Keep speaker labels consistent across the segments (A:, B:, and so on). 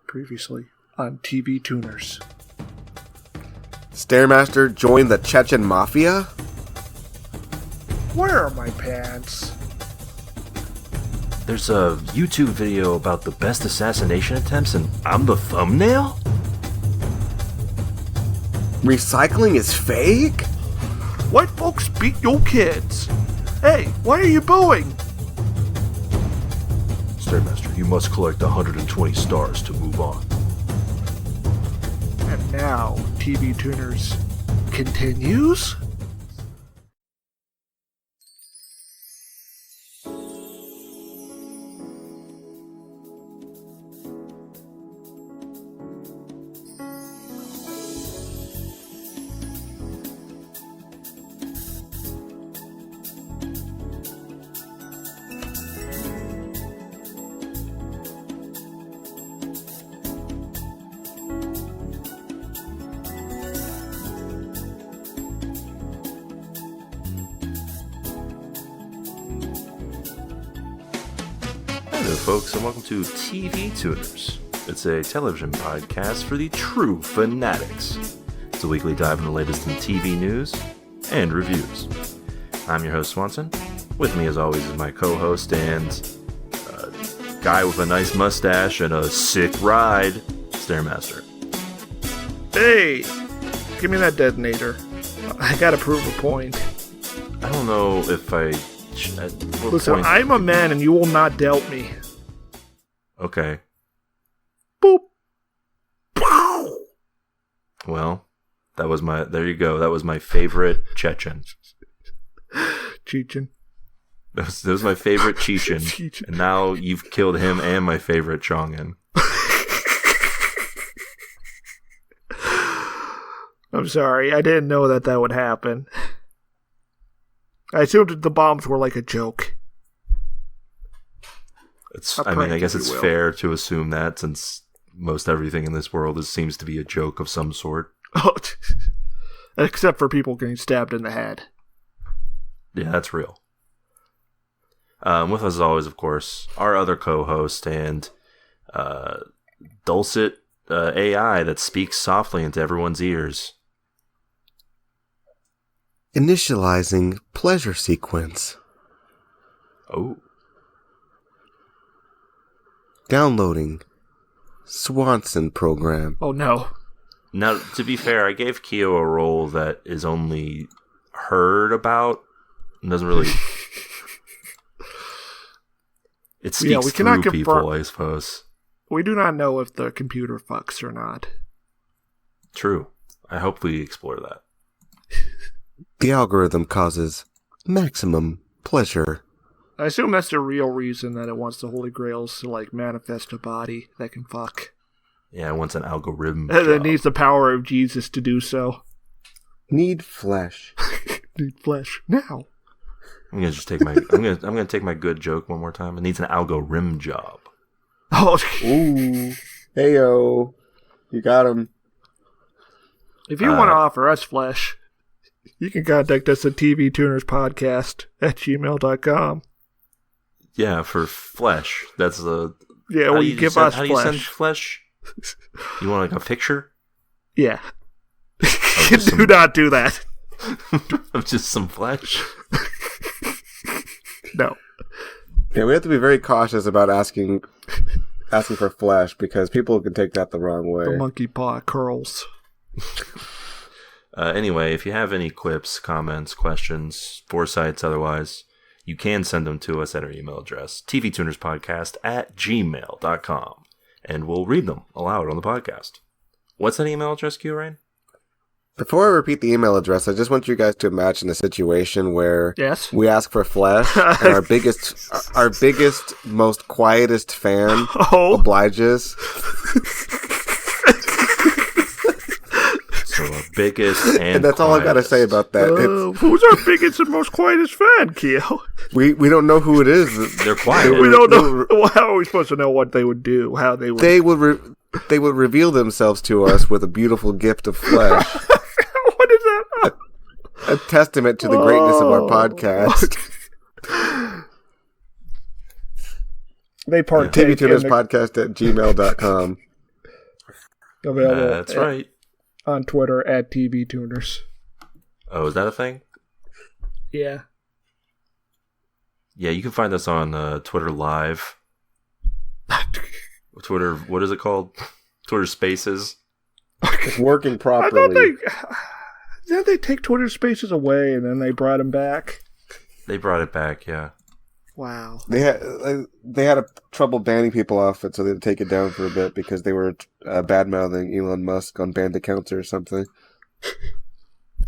A: Previously on TV Tuners.
B: Stairmaster joined the Chechen Mafia?
A: Where are my pants?
C: There's a YouTube video about the best assassination attempts and I'm the thumbnail?
B: Recycling is fake?
A: White folks beat your kids. Hey, why are you booing?
C: Stairmaster, you must collect 120 stars to move on.
A: And now, TV Tuners continues.
C: Hello folks, and welcome to TV Tuners. It's a television podcast for the true fanatics. It's a weekly dive into the latest in TV news and reviews. I'm your host, Swanson. With me, as always, is my co-host and guy with a nice mustache and a sick ride, Stairmaster.
A: Hey, give me that detonator. I gotta prove a point.
C: I don't know if I...
A: Listen, I'm a man and you will not doubt me.
C: Okay.
A: Boop. Pow!
C: Well, that was my... There you go. That was my favorite Chechen.
A: Chechen.
C: That was my favorite Chechen. And now you've killed him and my favorite Chong'an.
A: I'm sorry, I didn't know that would happen. I assumed that the bombs were like a joke.
C: I guess it's fair to assume that since most everything in this world seems to be a joke of some sort.
A: Except for people getting stabbed in the head.
C: Yeah, that's real. With us as always, of course, our other co-host and dulcet AI that speaks softly into everyone's ears.
B: Initializing pleasure sequence.
C: Oh.
B: Downloading Swanson program.
A: Oh no.
C: Now, to be fair, I gave Kio a role that is only heard about and doesn't really... It speaks through people, I suppose.
A: We do not know if the computer fucks or not.
C: True. I hope we explore that.
B: The algorithm causes maximum pleasure.
A: I assume that's the real reason that it wants the Holy Grails to, manifest a body that can fuck.
C: Yeah, it wants an algorithm.
A: And it needs the power of Jesus to do so.
B: Need flesh.
A: Need flesh. Now.
C: I'm gonna just take my I'm gonna take my good joke one more time. It needs an algo rim job.
A: Oh,
B: ooh, heyo, you got him.
A: If you want to offer us flesh, you can contact us at tvtunerspodcast@gmail.com.
C: Yeah, for flesh. That's the
A: you give us
C: how
A: flesh.
C: Do you send flesh? You want a picture?
A: Yeah. Do not do that.
C: Of just some flesh.
A: No.
B: Yeah, we have to be very cautious about asking for flesh because people can take that the wrong way.
A: The monkey paw curls.
C: Anyway, if you have any quips, comments, questions, foresights, otherwise, you can send them to us at our email address, tvtunerspodcast@gmail.com, and we'll read them aloud on the podcast. What's that email address, Kiorein?
B: Before I repeat the email address, I just want you guys to imagine a situation where we ask for flesh, and our biggest, most quietest fan obliges.
C: So our biggest and
B: that's all I gotta say about that.
A: Who's our biggest and most quietest fan, Kio?
B: We don't know who it is.
C: They're quiet.
A: We don't know. How are we supposed to know what they would do? How they would?
B: They would reveal themselves to us with a beautiful gift of flesh.
A: What is that?
B: A testament to the greatness of our podcast.
A: They partake
B: TVTunersPodcast@gmail.com.
A: Available.
C: That's right.
A: On Twitter at TV Tuners.
C: Oh, is that a thing?
A: Yeah.
C: Yeah, you can find us on Twitter Live. Twitter, what is it called? Twitter Spaces.
B: It's working properly.
A: Didn't they take Twitter Spaces away and then they brought them back?
C: They brought it back, yeah.
A: Wow.
B: They had a trouble banning people off it, so they had to take it down for a bit because they were bad-mouthing Elon Musk on banned accounts or something.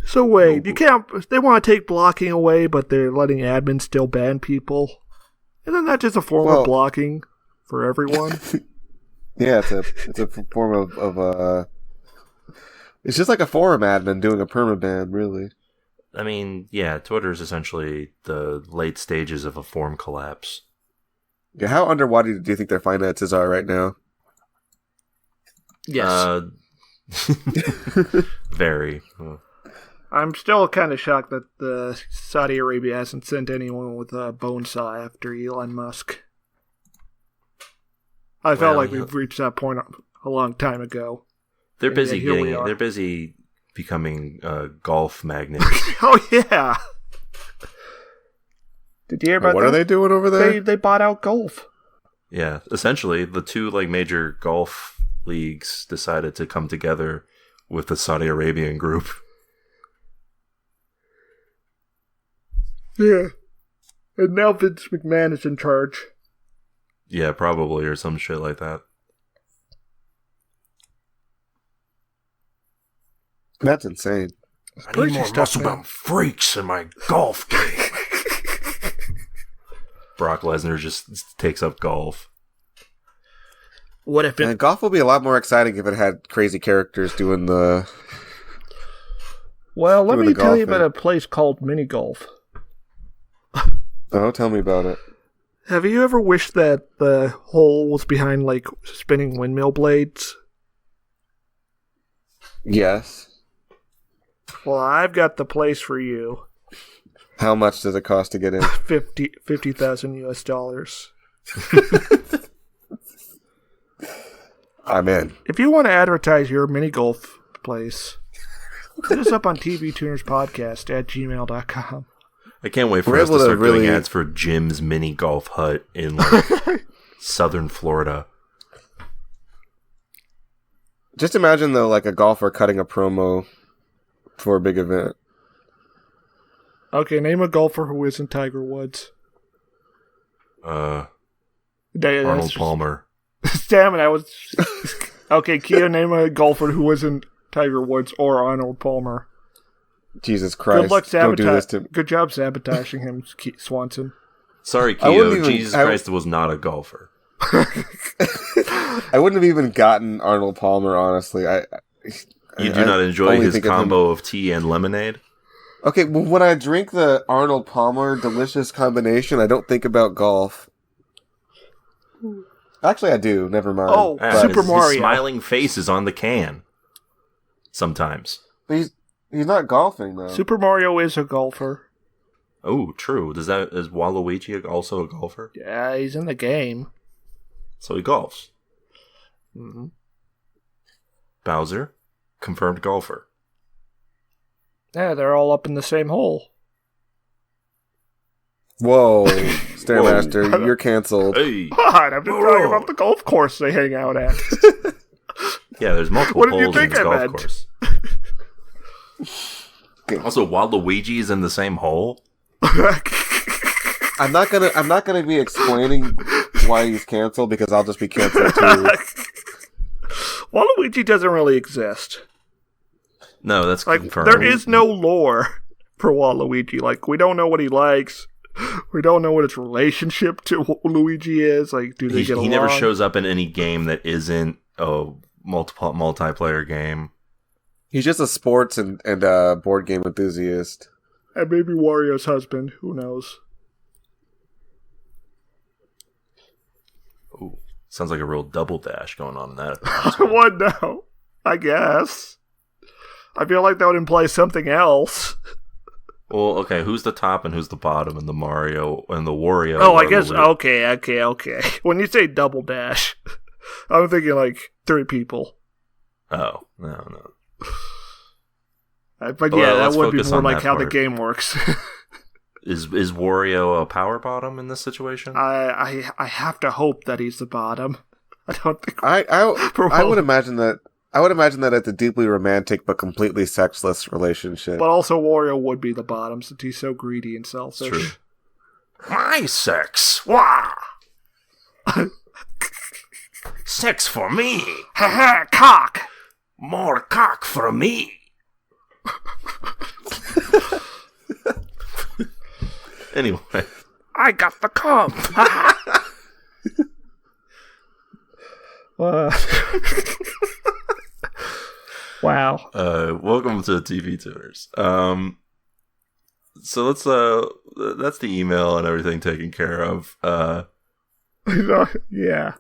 A: So wait, you can't. They want to take blocking away, but they're letting admins still ban people. Isn't that just a form of blocking for everyone?
B: Yeah, it's a form of it's just like a forum admin doing a permaban, really.
C: I mean, yeah, Twitter is essentially the late stages of a forum collapse.
B: Yeah, how underwater do you think their finances are right now?
A: Yes.
C: Very.
A: I'm still kind of shocked that Saudi Arabia hasn't sent anyone with a bone saw after Elon Musk. I felt like we've reached that point a long time ago.
C: They're busy They're busy becoming golf magnates.
A: Oh yeah. Did you hear about
B: what are they doing over there?
A: They bought out golf.
C: Yeah, essentially the two major golf leagues decided to come together with the Saudi Arabian group.
A: Yeah. And now Vince McMahon is in charge.
C: Yeah, probably, or some shit like that.
B: That's insane.
C: I need more muscle-bound freaks in my golf game. Brock Lesnar just takes up golf.
A: What if
B: golf will be a lot more exciting if it had crazy characters doing the...
A: Well, let me tell you about a place called Mini Golf.
B: Oh, tell me about it.
A: Have you ever wished that the hole was behind, like, spinning windmill blades?
B: Yes.
A: Well, I've got the place for you.
B: How much does it cost to get in?
A: $50,000 US.
B: I'm in.
A: If you want to advertise your mini golf place, hit us up on tvtunerspodcast@gmail.com.
C: I can't wait for us to start doing ads for Jim's mini golf hut in southern Florida.
B: Just imagine, though, like a golfer cutting a promo for a big event.
A: Okay, name a golfer who isn't Tiger Woods.
C: Arnold Palmer.
A: Damn it, I was... Okay, Kio, name a golfer who isn't Tiger Woods or Arnold Palmer.
B: Jesus Christ.
A: Good luck Good job sabotaging him, Swanson.
C: Sorry, Kio. Jesus Christ was not a golfer.
B: I wouldn't have even gotten Arnold Palmer, honestly.
C: You do not enjoy his combo of tea and lemonade?
B: Okay, well, when I drink the Arnold Palmer delicious combination, I don't think about golf. Actually, I do. Never mind.
A: Oh, Super Mario.
C: His smiling face is on the can. Sometimes.
B: But he's not golfing, though.
A: Super Mario is a golfer.
C: Oh, true. Is Waluigi also a golfer?
A: Yeah, he's in the game.
C: So he golfs.
A: Mm-hmm.
C: Bowser, confirmed golfer.
A: Yeah, they're all up in the same hole.
B: Whoa, Stairmaster, you're canceled.
C: Hey.
A: What? I'm just talking about the golf course they hang out at.
C: Yeah, there's multiple holes in this golf course. Also, Waluigi's in the same hole.
B: I'm not gonna be explaining why he's canceled because I'll just be canceled too.
A: Waluigi doesn't really exist.
C: No, that's confirmed.
A: There is no lore for Waluigi. Like, we don't know what he likes. We don't know what his relationship to Luigi is. Like, do they get along?
C: He never shows up in any game that isn't a multiplayer game.
B: He's just a sports and board game enthusiast.
A: And maybe Wario's husband. Who knows?
C: Ooh, sounds like a real double dash going on in that.
A: What now? I guess. I feel like that would imply something else.
C: Well, okay, who's the top and who's the bottom in the Mario and the Wario?
A: Oh, I guess, okay. When you say double dash, I'm thinking like 3 people.
C: Oh, no.
A: But yeah, that would be more like how the game works.
C: Is Wario a power bottom in this situation?
A: I have to hope that he's the bottom. I don't think.
B: I would imagine that. I would imagine that it's a deeply romantic but completely sexless relationship.
A: But also, Wario would be the bottom since he's so greedy and selfish.
C: True. My sex, wah! Sex for me.
A: Ha ha! Cock.
C: More cock for me. Anyway,
A: I got the cum. Wow.
C: Welcome to TV Tuners. So let's that's the email and everything taken care of.
A: Yeah.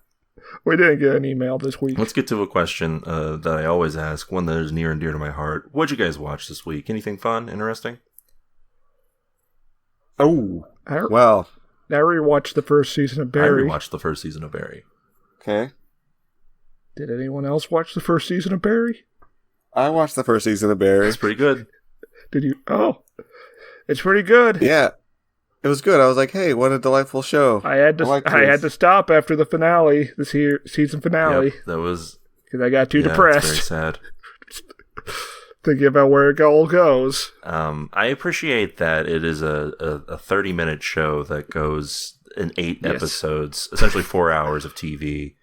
A: We didn't get an email this week.
C: Let's get to a question that I always ask, one that is near and dear to my heart. What'd you guys watch this week? Anything fun, interesting?
B: Oh, well.
A: I rewatched the first season of Barry.
B: Okay.
A: Did anyone else watch the first season of Barry?
B: I watched the first season of Barry.
C: It's pretty good.
A: Did you? Oh, it's pretty good.
B: Yeah, it was good. I was like, "Hey, what a delightful show!"
A: I had to stop after the finale, season finale.
C: Yep, that was
A: because I got too depressed.
C: Very sad.
A: Thinking about where it all goes.
C: I appreciate that it is a 30-minute show that goes in 8 episodes, essentially 4 hours of TV.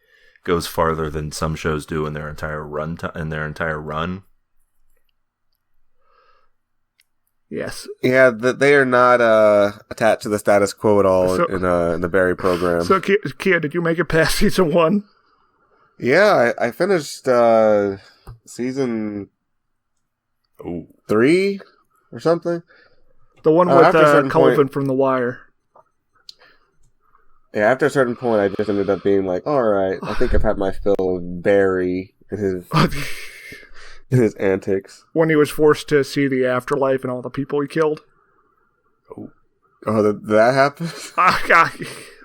C: Goes farther than some shows do in their entire run.
A: Yes.
B: Yeah, they are not attached to the status quo at all in the Barry program.
A: So, Kia, did you make it past season 1?
B: Yeah, I finished season 3 or something.
A: The one with Colvin from The Wire.
B: Yeah, after a certain point, I just ended up being like, all right, I think I've had my fill of Barry and his antics.
A: When he was forced to see the afterlife and all the people he killed.
B: Oh, that happened?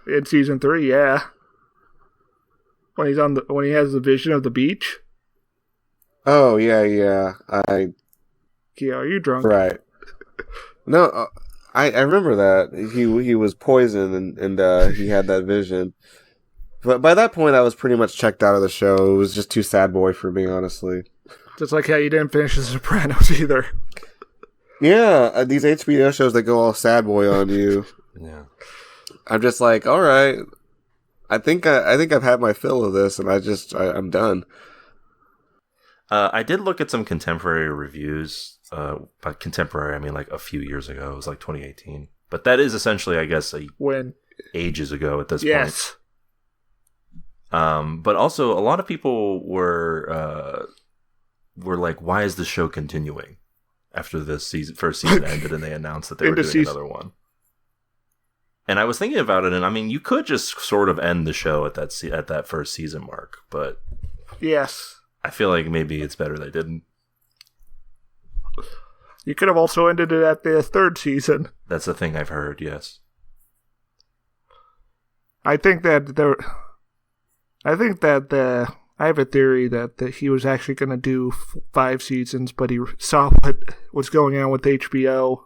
A: In season 3, yeah. When he has the vision of the beach.
B: Oh, yeah.
A: Kia, are you drunk?
B: Right. No, I remember that. He was poisoned and he had that vision. But by that point, I was pretty much checked out of the show. It was just too sad boy for me, honestly.
A: Just like how you didn't finish The Sopranos either.
B: Yeah, these HBO shows that go all sad boy on you.
C: Yeah.
B: I'm just like, all right. I think I've had my fill of this, and I'm done.
C: I did look at some contemporary reviews. By contemporary, I mean like a few years ago. It was like 2018. But that is essentially, I guess, ages ago at this point.
A: Yes.
C: But also, a lot of people were like, "Why is the show continuing after this first season ended and they announced that they were doing another one?" And I was thinking about it, and I mean, you could just sort of end the show at that first season mark, but
A: yes,
C: I feel like maybe it's better they didn't.
A: You could have also ended it at the third season.
C: That's the thing I've heard. Yes,
A: I think that I have a theory that he was actually going to do 5 seasons, but he saw what was going on with HBO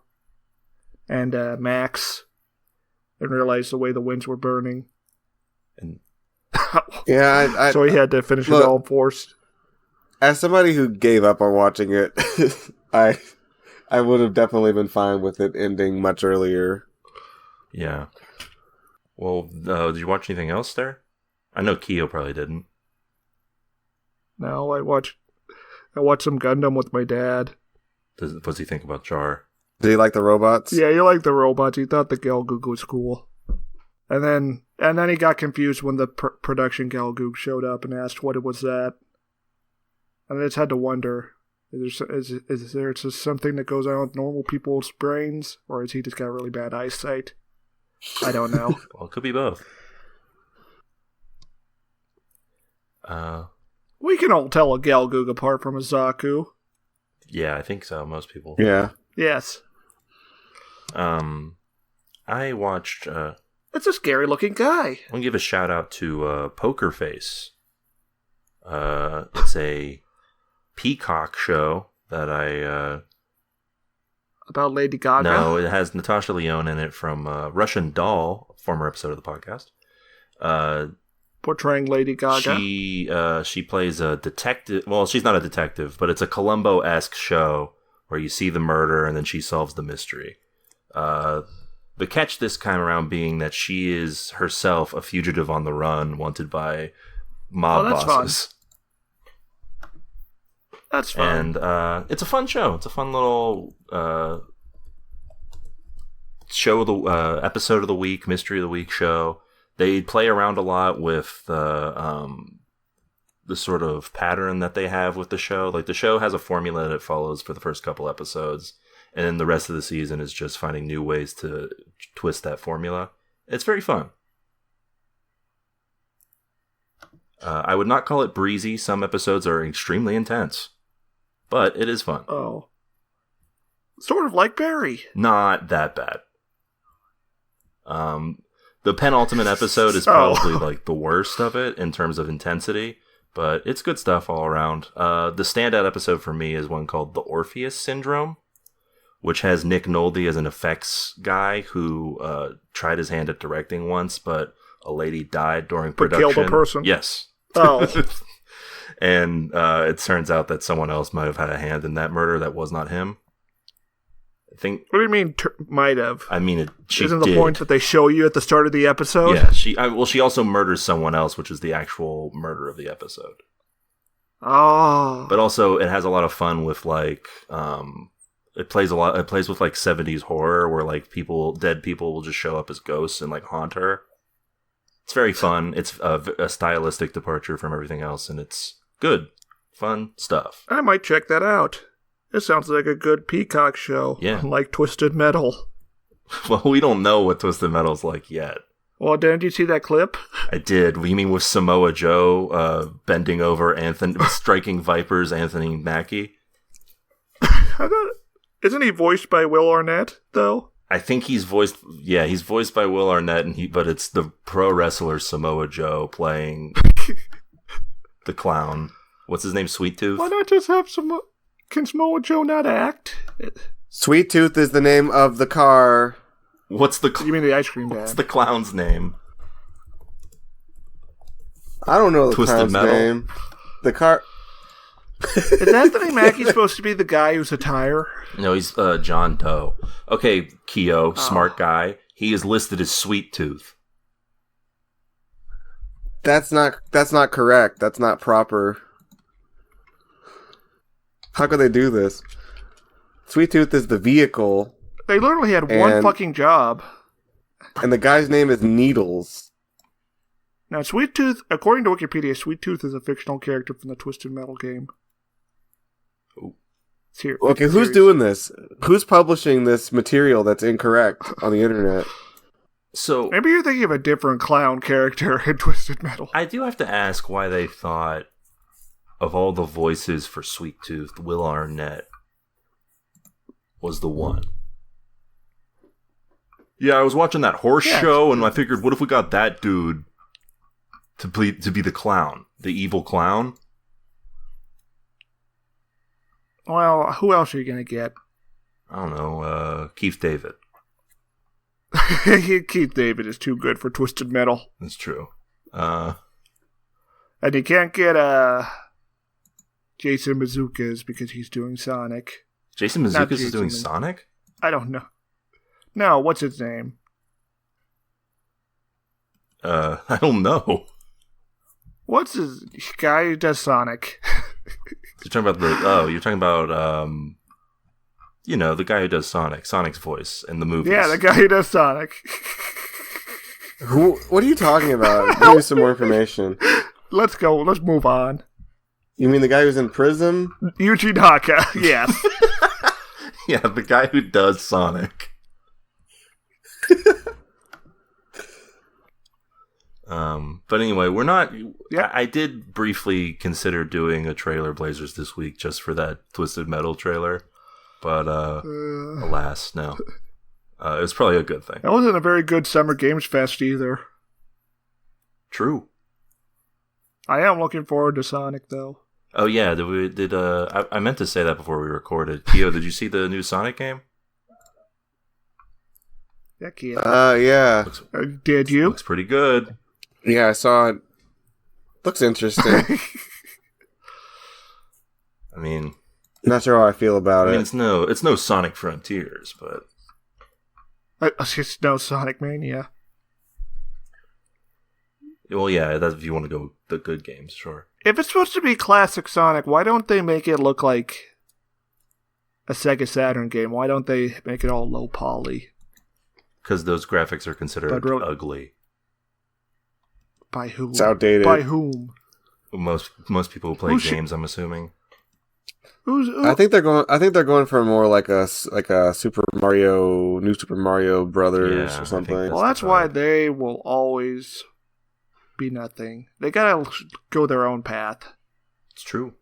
A: and Max and realized the way the winds were burning.
C: And
B: yeah,
A: so he had to finish it all forced.
B: As somebody who gave up on watching it, I would have definitely been fine with it ending much earlier.
C: Yeah. Well, did you watch anything else there? I know Kio probably didn't.
A: No, I watched some Gundam with my dad.
C: What's he think about Jar?
B: Did he like the robots?
A: Yeah, he liked the robots. He thought the Galgoog was cool. And then he got confused when the production Galgoog showed up and asked what it was that. And I just had to wonder, is there just something that goes on with normal people's brains? Or has he just got really bad eyesight? I don't know.
C: Well, it could be both.
A: We can all tell a Galgoog apart from a Zaku.
C: Yeah, I think so. Most people.
B: Yeah.
A: Yes.
C: I watched...
A: That's a scary-looking guy.
C: I'll give a shout-out to Poker Face. It's a Peacock show that I...
A: About Lady Gaga?
C: No, it has Natasha Lyonne in it from Russian Doll, former episode of the podcast.
A: Portraying Lady Gaga?
C: She plays a detective. Well, she's not a detective, but it's a Columbo-esque show where you see the murder and then she solves the mystery. The catch this time around being that she is herself a fugitive on the run, wanted by mob bosses.
A: That's fun.
C: And it's a fun show. It's a fun little show of the episode of the week, mystery of the week show. They play around a lot with the sort of pattern that they have with the show. Like the show has a formula that it follows for the first couple episodes, and then the rest of the season is just finding new ways to twist that formula. It's very fun. I would not call it breezy. Some episodes are extremely intense, but it is fun.
A: Oh. Sort of like Barry.
C: Not that bad. The penultimate episode is probably like the worst of it in terms of intensity, but it's good stuff all around. The standout episode for me is one called The Orpheus Syndrome, which has Nick Nolte as an effects guy who tried his hand at directing once, but a lady died during production.
A: But killed a person?
C: Yes.
A: Oh.
C: And it turns out that someone else might have had a hand in that murder that was not him. I think.
A: What do you mean might have?
C: I mean,
A: Isn't the point that they show you at the start of the episode?
C: Yeah, she also murders someone else, which is the actual murder of the episode.
A: Oh.
C: But also, it has a lot of fun with like, it plays with like 70s horror, where like dead people will just show up as ghosts and like haunt her. It's very fun. It's a stylistic departure from everything else, and it's good, fun stuff.
A: I might check that out. It sounds like a good Peacock show.
C: Yeah.
A: Like Twisted Metal.
C: Well, we don't know what Twisted Metal's like yet.
A: Well, didn't you see that clip?
C: I did. You mean with Samoa Joe bending over striking Viper's Anthony Mackie?
A: Isn't he voiced by Will Arnett, though?
C: I think he's voiced by Will Arnett, but it's the pro wrestler Samoa Joe playing the clown. What's his name? Sweet Tooth?
A: Why not just have some... Can Samoa Joe not act?
B: Sweet Tooth is the name of the car.
A: You mean the ice cream man?
C: What's the clown's name?
B: I don't know the
C: Twisted
B: clown's
C: Metal?
B: name. The car...
A: Is Anthony Mackie supposed to be the guy who's a tire?
C: No, he's John Doe. Okay, Kio, smart guy. He is listed as Sweet Tooth.
B: That's not correct. That's not proper. How could they do this? Sweet Tooth is the vehicle.
A: They literally had one fucking job.
B: And the guy's name is Needles.
A: Now, Sweet Tooth, according to Wikipedia, Sweet Tooth is a fictional character from the Twisted Metal game. It's here.
B: Okay, who's doing this? Who's publishing this material that's incorrect on the internet?
C: So
A: maybe you're thinking of a different clown character in Twisted Metal.
C: I do have to ask why they thought of all the voices for Sweet Tooth, Will Arnett was the one. Yeah, I was watching that horse show, and I figured, what if we got that dude to be the clown, the evil clown?
A: Well, who else are you going to get?
C: I don't know, Keith David.
A: Keith David is too good for Twisted Metal.
C: That's true.
A: And you can't get Jason Bazookas because he's doing Sonic.
C: Jason Bazookas is doing Sonic?
A: I don't know. No, what's his name?
C: I don't know.
A: What's his guy who does Sonic?
C: You're talking about the guy who does Sonic's voice in the movies.
A: Yeah, the guy who does Sonic.
B: What are you talking about? Give me some more information.
A: Let's go. Let's move on.
B: You mean the guy who's in prison?
A: Yuji Naka, yes.
C: Yeah, the guy who does Sonic. But anyway, we're not... Yeah. I did briefly consider doing a Trailer Blazers this week just for that Twisted Metal trailer. But, alas, no. It was probably a good thing.
A: That wasn't a very good Summer Games Fest either.
C: True.
A: I am looking forward to Sonic, though.
C: Oh yeah, I meant to say that before we recorded. Kio, did you see the new Sonic game?
A: Yeah, Kio.
B: Yeah.
A: Did you?
C: Looks pretty good.
B: Yeah, I saw it. Looks interesting.
C: I mean,
B: not sure how I feel about it.
C: I mean, it's no Sonic Frontiers, but
A: it's no Sonic Mania.
C: Well, yeah, that's if you want to go the good games, sure.
A: If it's supposed to be classic Sonic, why don't they make it look like a Sega Saturn game? Why don't they make it all low poly?
C: Because those graphics are considered ugly.
A: By whom?
B: It's outdated.
A: By whom?
C: Most people who play games, I'm assuming.
B: I think they're going for more like a Super Mario, New Super Mario Brothers or something.
A: Well, that's why they will always be nothing. They gotta go their own path.
C: It's true.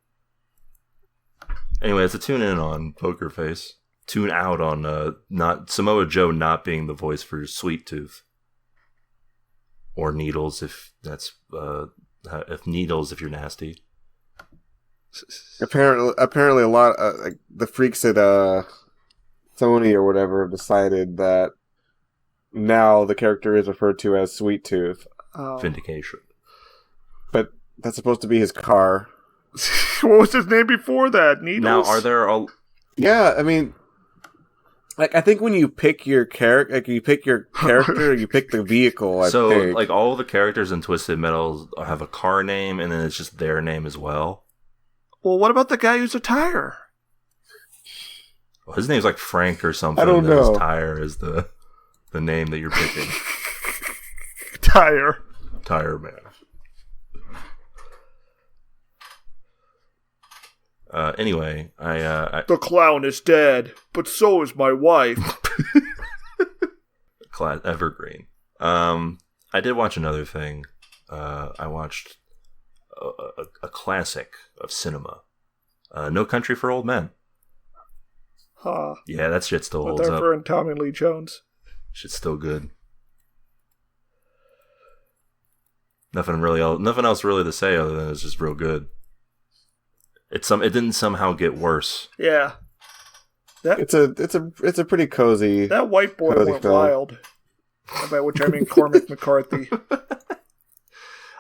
C: Anyway, it's a tune in on Poker Face. Tune out on not Samoa Joe not being the voice for Sweet Tooth. Or Needles if that's Needles if you're nasty.
B: Apparently a lot like the freaks at Sony or whatever have decided that now the character is referred to as Sweet Tooth.
C: Vindication.
B: But that's supposed to be his car.
A: What was his name before that? Needles?
C: Now, are there all...
B: Yeah, I mean... Like, I think when you pick your character, you pick the vehicle,
C: So, like, all the characters in Twisted Metal have a car name, and then it's just their name as well?
A: Well, what about the guy who's a tire?
C: Well, his name's like Frank or something.
B: I don't know.
C: His tire is the name that you're picking.
A: Tire
C: Man. Anyway, I
A: the clown is dead, but so is my wife.
C: Evergreen. I did watch another thing. I watched a classic of cinema. No Country for Old Men.
A: Huh.
C: Yeah, that shit still holds up.
A: And Tommy Lee Jones.
C: Shit's still good. Nothing else really to say other than it's just real good. It didn't somehow get worse.
A: Yeah.
B: It's a pretty cozy.
A: That white boy went wild. By which I mean Cormac McCarthy.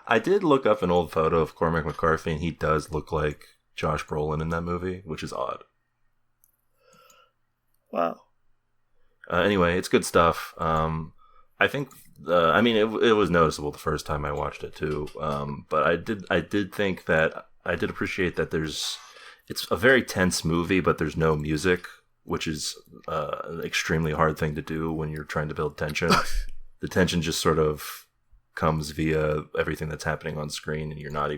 C: I did look up an old photo of Cormac McCarthy, and he does look like Josh Brolin in that movie, which is odd.
A: Wow.
C: Anyway, it's good stuff. I think. I mean, it was noticeable the first time I watched it too. But I did think that I did appreciate that it's a very tense movie, but there's no music, which is an extremely hard thing to do when you're trying to build tension. The tension just sort of comes via everything that's happening on screen, and you're not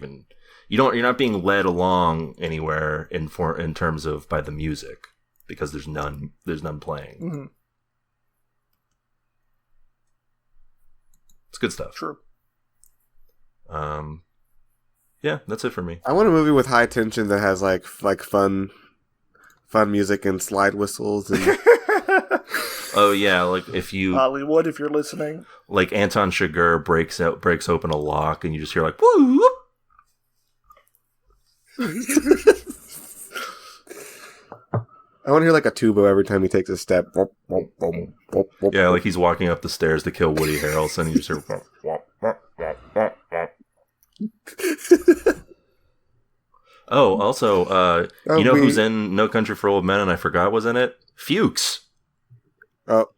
C: being led along anywhere in terms of by the music, because there's none playing.
A: Mm-hmm.
C: It's good stuff.
A: True.
C: Yeah, that's it for me.
B: I want a movie with high tension that has like fun music and slide whistles and
C: Oh yeah, like if you
A: Hollywood, if you're listening,
C: like Anton Chigurh breaks open a lock, and you just hear like woo.
B: I want to hear like a tuba every time he takes a step.
C: Yeah, like he's walking up the stairs to kill Woody Harrelson, and you just hear. Oh, also, you know who's in No Country for Old Men, and I forgot was in it? Fuchs.
B: Oh,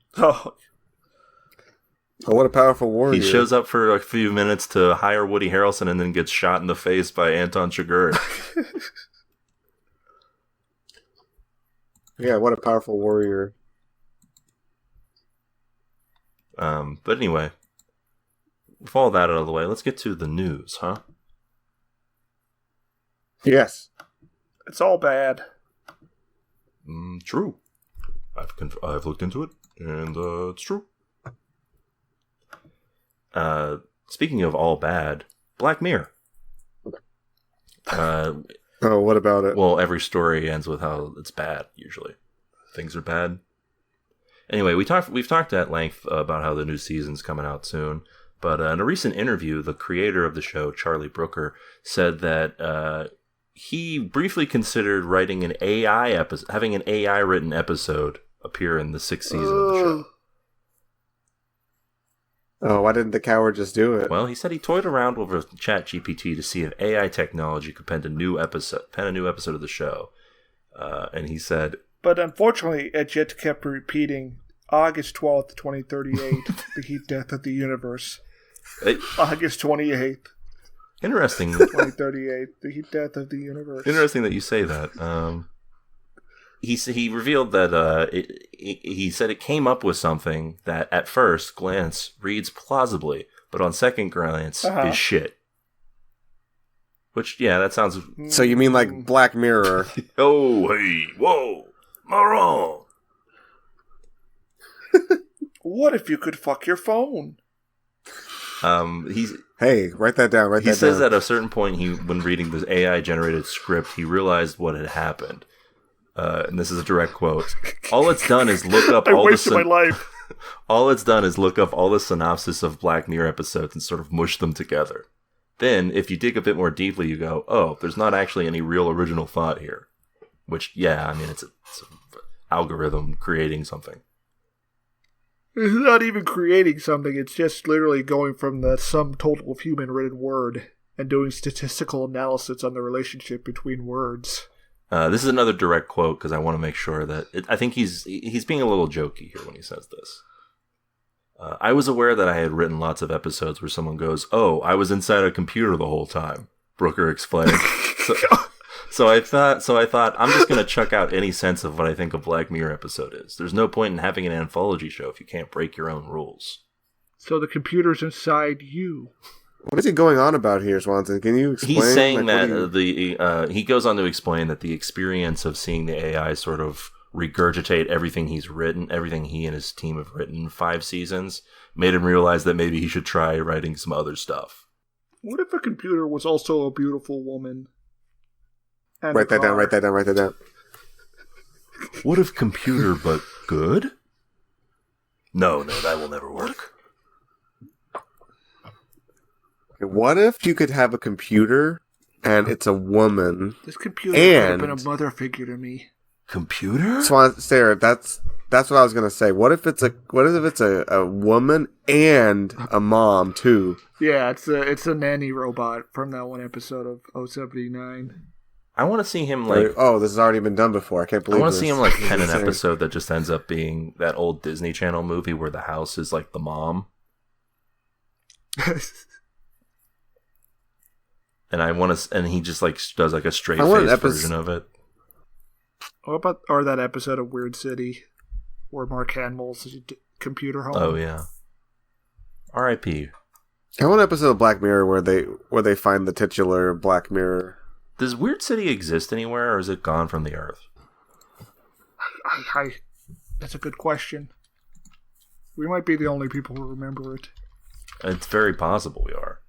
B: what a powerful warrior.
C: He shows up for a few minutes to hire Woody Harrelson and then gets shot in the face by Anton Chigurh.
B: Yeah, what a powerful warrior.
C: But anyway, with all that out of the way, let's get to the news, huh?
B: Yes.
A: It's all bad.
C: True. I've looked into it, and it's true. Speaking of all bad, Black Mirror.
B: Oh, what about it?
C: Well, every story ends with how it's bad, usually. Things are bad. Anyway, we've talked at length about how the new season's coming out soon, but in a recent interview, the creator of the show, Charlie Brooker, said that he briefly considered writing an AI episode, having an AI written episode appear in the 6th season of the show.
B: Oh, why didn't the coward just do it?
C: Well, he said he toyed around with ChatGPT to see if AI technology could pen a new episode of the show. And he said...
A: But unfortunately, it just kept repeating, August 12th, 2038, the heat death of the universe. August 28th.
C: Interesting.
A: 2038, the heat death of the universe.
C: Interesting that you say that. He revealed that he said it came up with something that at first glance reads plausibly, but on second glance is shit. Which, yeah, that sounds...
B: So you mean like Black Mirror?
C: Oh, hey, whoa, Maron.
A: What if you could fuck your phone?
B: Hey, write that down.
C: He says at a certain point, when reading this AI-generated script, he realized what had happened. And this is a direct quote. All it's done is look up
A: all wasted my life.
C: All it's done is look up all the synopsis of Black Mirror episodes and sort of mush them together. Then, if you dig a bit more deeply, you go, oh, there's not actually any real original thought here. Which, yeah, I mean, it's an algorithm creating something.
A: It's not even creating something. It's just literally going from the sum total of human written word and doing statistical analysis on the relationship between words.
C: This is another direct quote because I want to make sure that... I think he's being a little jokey here when he says this. I was aware that I had written lots of episodes where someone goes, oh, I was inside a computer the whole time, Brooker explained. So I thought, I'm just going to chuck out any sense of what I think a Black Mirror episode is. There's no point in having an anthology show if you can't break your own rules.
A: So the computer's inside you.
B: What is he going on about here, Swanson? Can you explain?
C: He's saying that he goes on to explain that the experience of seeing the AI sort of regurgitate everything he's written, everything he and his team have written in 5 seasons, made him realize that maybe he should try writing some other stuff.
A: What if a computer was also a beautiful woman?
B: Write that down.
C: What if computer but good? No, that will never work.
B: What if you could have a computer and it's a woman?
A: This computer could have been a mother figure to me.
C: Computer?
B: Sarah, that's what I was gonna say. What if it's a woman and a mom too?
A: Yeah, it's a nanny robot from that one episode of 079.
C: I want to see him like...
B: Oh, this has already been done before. I can't believe this.
C: I want to see him like pen an episode that just ends up being that old Disney Channel movie where the house is like the mom. And he just like does like a straight face version of it.
A: What about that episode of Weird City where Mark Hamill's computer home?
C: Oh yeah. R.I.P.
B: I want an episode of Black Mirror where they find the titular Black Mirror.
C: Does Weird City exist anywhere, or is it gone from the earth?
A: That's a good question. We might be the only people who remember it.
C: It's very possible we are.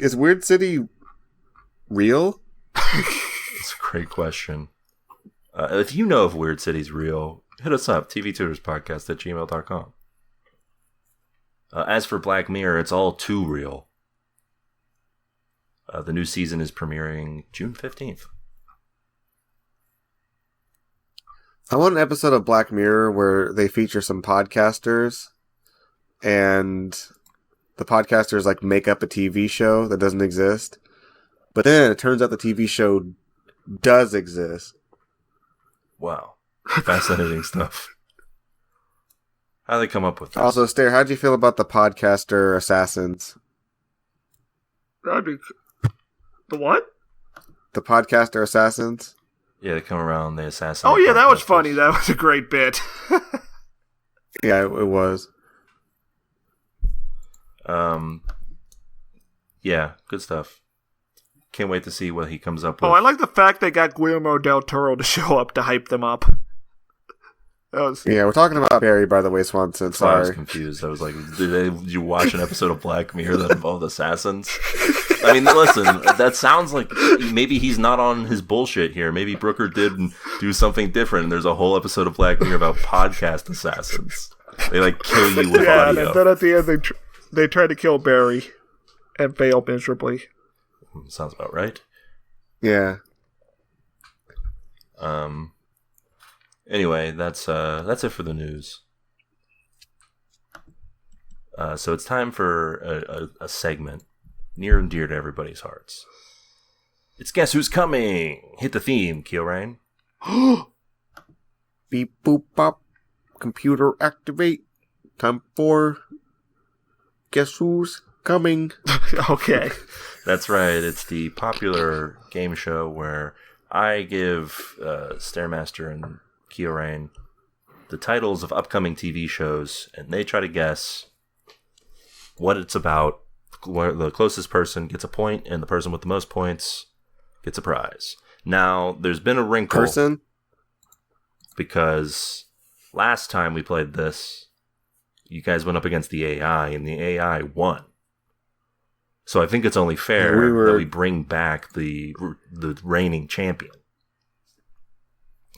B: Is Weird City real?
C: That's a great question. If you know if Weird City's real, hit us up, tvtutorspodcast@gmail.com. As for Black Mirror, it's all too real. The new season is premiering June 15th.
B: I want an episode of Black Mirror where they feature some podcasters and the podcasters like make up a TV show that doesn't exist. But then it turns out the TV show does exist.
C: Wow. Fascinating stuff. How do they come up with that?
B: Also, Stair, how'd you feel about the podcaster assassins?
A: The what?
B: The podcaster assassins?
C: Yeah, they come around, they assassinate.
A: Oh yeah, that was funny. That was a great bit.
B: Yeah, it was.
C: Yeah, good stuff. Can't wait to see what he comes up with.
A: Oh, I like the fact they got Guillermo del Toro to show up to hype them up.
B: Yeah, we're talking about Barry, by the way, Swanson. Sorry.
C: I was confused. I was like, did you watch an episode of Black Mirror that involved assassins? I mean, listen, that sounds like maybe he's not on his bullshit here. Maybe Brooker did do something different, and there's a whole episode of Black Mirror about podcast assassins. They, like, kill you with audio.
A: And then at the end, they try to kill Barry and fail miserably.
C: Sounds about right.
B: Yeah.
C: Anyway, that's it for the news. So it's time for a segment near and dear to everybody's hearts. It's Guess Who's Coming! Hit the theme, Kiorein.
B: Beep, boop, bop. Computer activate. Time for Guess Who's Coming.
A: Okay.
C: That's right. It's the popular game show where I give Stairmaster and Kiorein the titles of upcoming TV shows, and they try to guess what it's about. Where the closest person gets a point, and the person with the most points gets a prize. Now, there's been a wrinkle.
B: Person?
C: Because last time we played this, you guys went up against the AI, and the AI won. So I think it's only fair that we bring back the reigning champion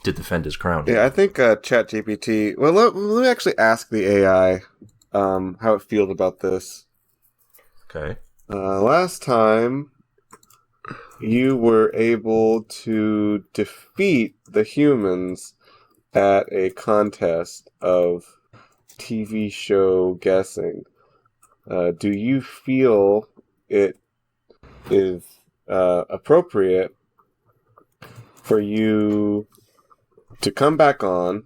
C: to defend his crown.
B: Yeah, I think ChatGPT... Well, let me actually ask the AI how it feels about this.
C: Okay.
B: Last time, you were able to defeat the humans at a contest of TV show guessing. Do you feel it is appropriate for you to come back on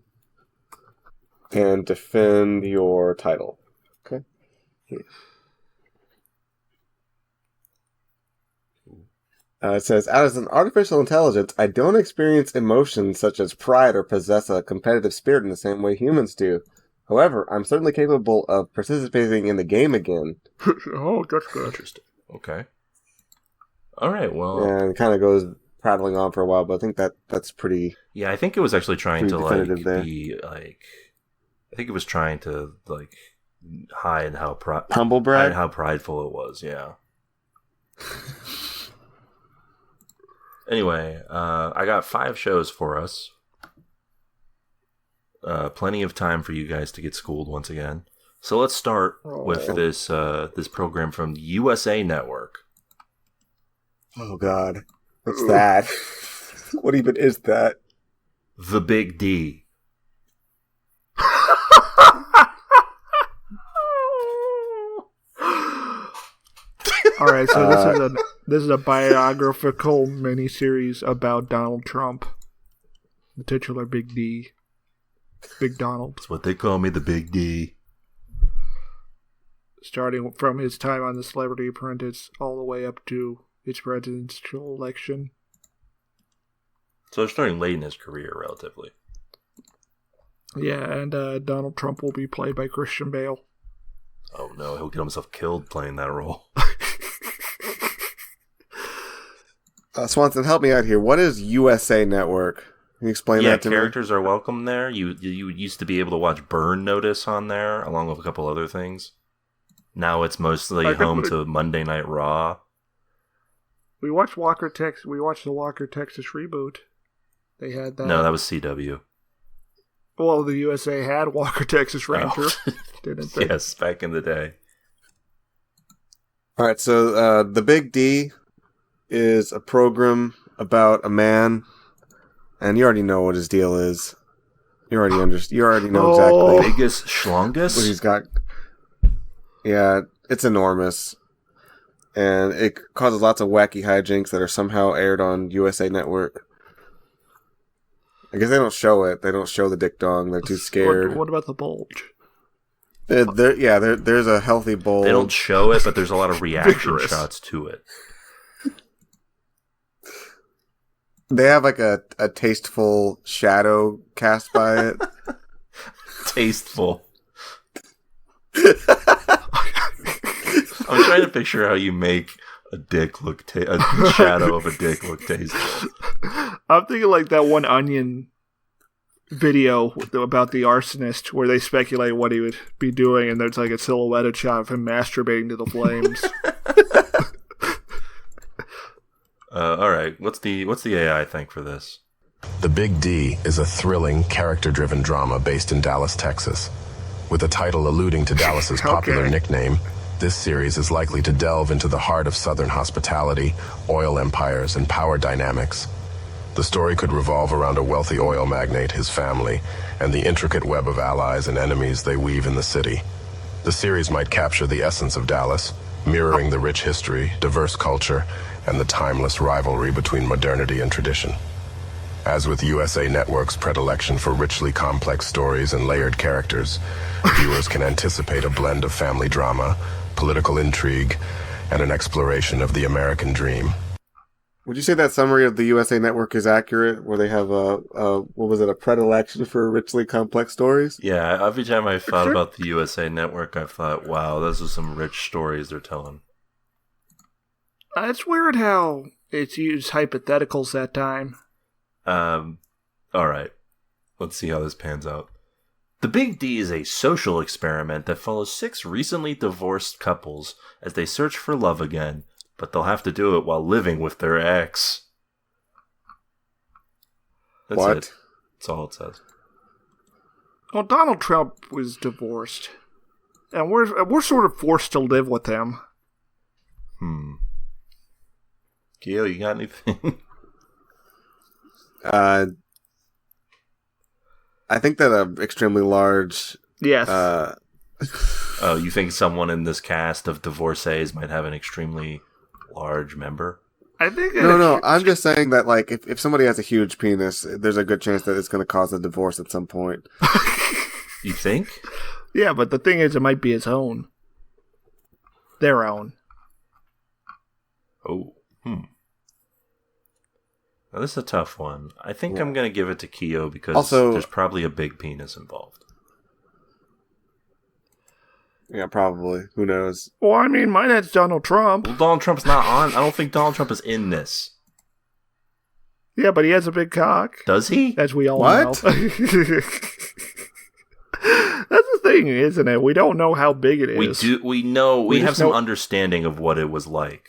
B: and defend your title? Okay. It says, as an artificial intelligence, I don't experience emotions such as pride or possess a competitive spirit in the same way humans do. However, I'm certainly capable of participating in the game again.
A: Oh, that's good.
C: Interesting. Okay. All right, well...
B: And it kind of goes prattling on for a while, but I think that's pretty...
C: Yeah, I think it was actually trying to,
B: be,
C: I think it was trying to, hide how...
B: Humble brag?
C: Hide how prideful it was, yeah. Anyway, I got 5 shows for us. Plenty of time for you guys to get schooled once again. So let's start with this program from the USA Network.
B: Oh, God. What's that? What even is that?
C: The Big D.
A: All right, so this is a biographical miniseries about Donald Trump, the titular Big D, Big Donald.
C: That's what they call me, the Big D.
A: Starting from his time on The Celebrity Apprentice all the way up to his presidential election.
C: So they're starting late in his career, relatively.
A: Yeah, and Donald Trump will be played by Christian Bale.
C: Oh no, he'll get himself killed playing that role.
B: Swanson, help me out here. What is USA Network? Can you explain that to me?
C: Yeah, characters are welcome there. You used to be able to watch Burn Notice on there, along with a couple other things. Now it's mostly home to Monday Night Raw.
A: We watched Walker Texas. We watched the Walker Texas reboot. They had that.
C: No, that was CW.
A: Well, the USA had Walker Texas Ranger, didn't they?
C: Yes, back in the day.
B: All right, so the Big D is a program about a man, and you already know what his deal is. You already know exactly.
C: Biggest schlongest?
B: What he's got. Yeah, it's enormous. And it causes lots of wacky hijinks that are somehow aired on USA Network. I guess they don't show it. They don't show the dick dong. They're too scared.
A: What about the bulge?
B: There's a healthy bulge.
C: They don't show it, but there's a lot of reaction shots to it.
B: They have like a tasteful shadow cast by it.
C: Tasteful. I'm trying to picture how you make a dick look a shadow of a dick look tasteful.
A: I'm thinking like that one Onion video about the arsonist where they speculate what he would be doing, and there's like a silhouetted shot of him masturbating to the flames.
C: All right, what's the AI think for this?
D: The Big D is a thrilling, character-driven drama based in Dallas, Texas. With a title alluding to Dallas's popular nickname, This series is likely to delve into the heart of Southern hospitality, oil empires, and power dynamics. The story could revolve around a wealthy oil magnate, his family, and the intricate web of allies and enemies they weave in the city. The series might capture the essence of Dallas, mirroring the rich history, diverse culture, and the timeless rivalry between modernity and tradition. As with USA Network's predilection for richly complex stories and layered characters, viewers can anticipate a blend of family drama, political intrigue, and an exploration of the American dream.
B: Would you say that summary of the USA Network is accurate, where they have a predilection for richly complex stories?
C: Yeah, every time I thought about the USA Network, I've thought, wow, those are some rich stories they're telling.
A: It's weird how it's used hypotheticals that time.
C: Alright. Let's see how this pans out. The Big D is a social experiment that follows 6 recently divorced couples as they search for love again, but they'll have to do it while living with their ex. That's
B: what?
C: It. That's all it says.
A: Well, Donald Trump was divorced, and we're sort of forced to live with him.
C: Kio, you got anything?
B: I think that an extremely large...
A: Yes.
C: Oh, you think someone in this cast of divorcees might have an extremely large member?
A: I think...
B: No, I'm just saying that, like, if somebody has a huge penis, there's a good chance that it's going to cause a divorce at some point.
C: You think?
A: Yeah, but the thing is, it might be his own. Their own.
C: Oh, Now, this is a tough one. I think I'm going to give it to Kio because also, there's probably a big penis involved.
B: Yeah, probably. Who knows?
A: Well, I mean, my dad's Donald Trump.
C: Well, Donald Trump's not on. I don't think Donald Trump is in this.
A: Yeah, but he has a big cock.
C: Does he?
A: As we all know. That's the thing, isn't it? We don't know how big it is.
C: We know. We have some understanding of what it was like.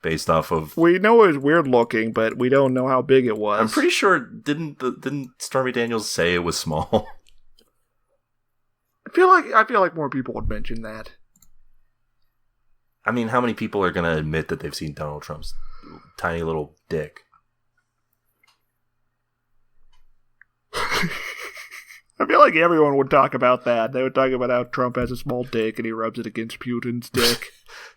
C: Based off of...
A: We know it was weird looking, but we don't know how big it was.
C: I'm pretty sure... Didn't Stormy Daniels say it was small?
A: I feel like more people would mention that.
C: I mean, how many people are going to admit that they've seen Donald Trump's tiny little dick?
A: I feel like everyone would talk about that. They would talk about how Trump has a small dick and he rubs it against Putin's dick.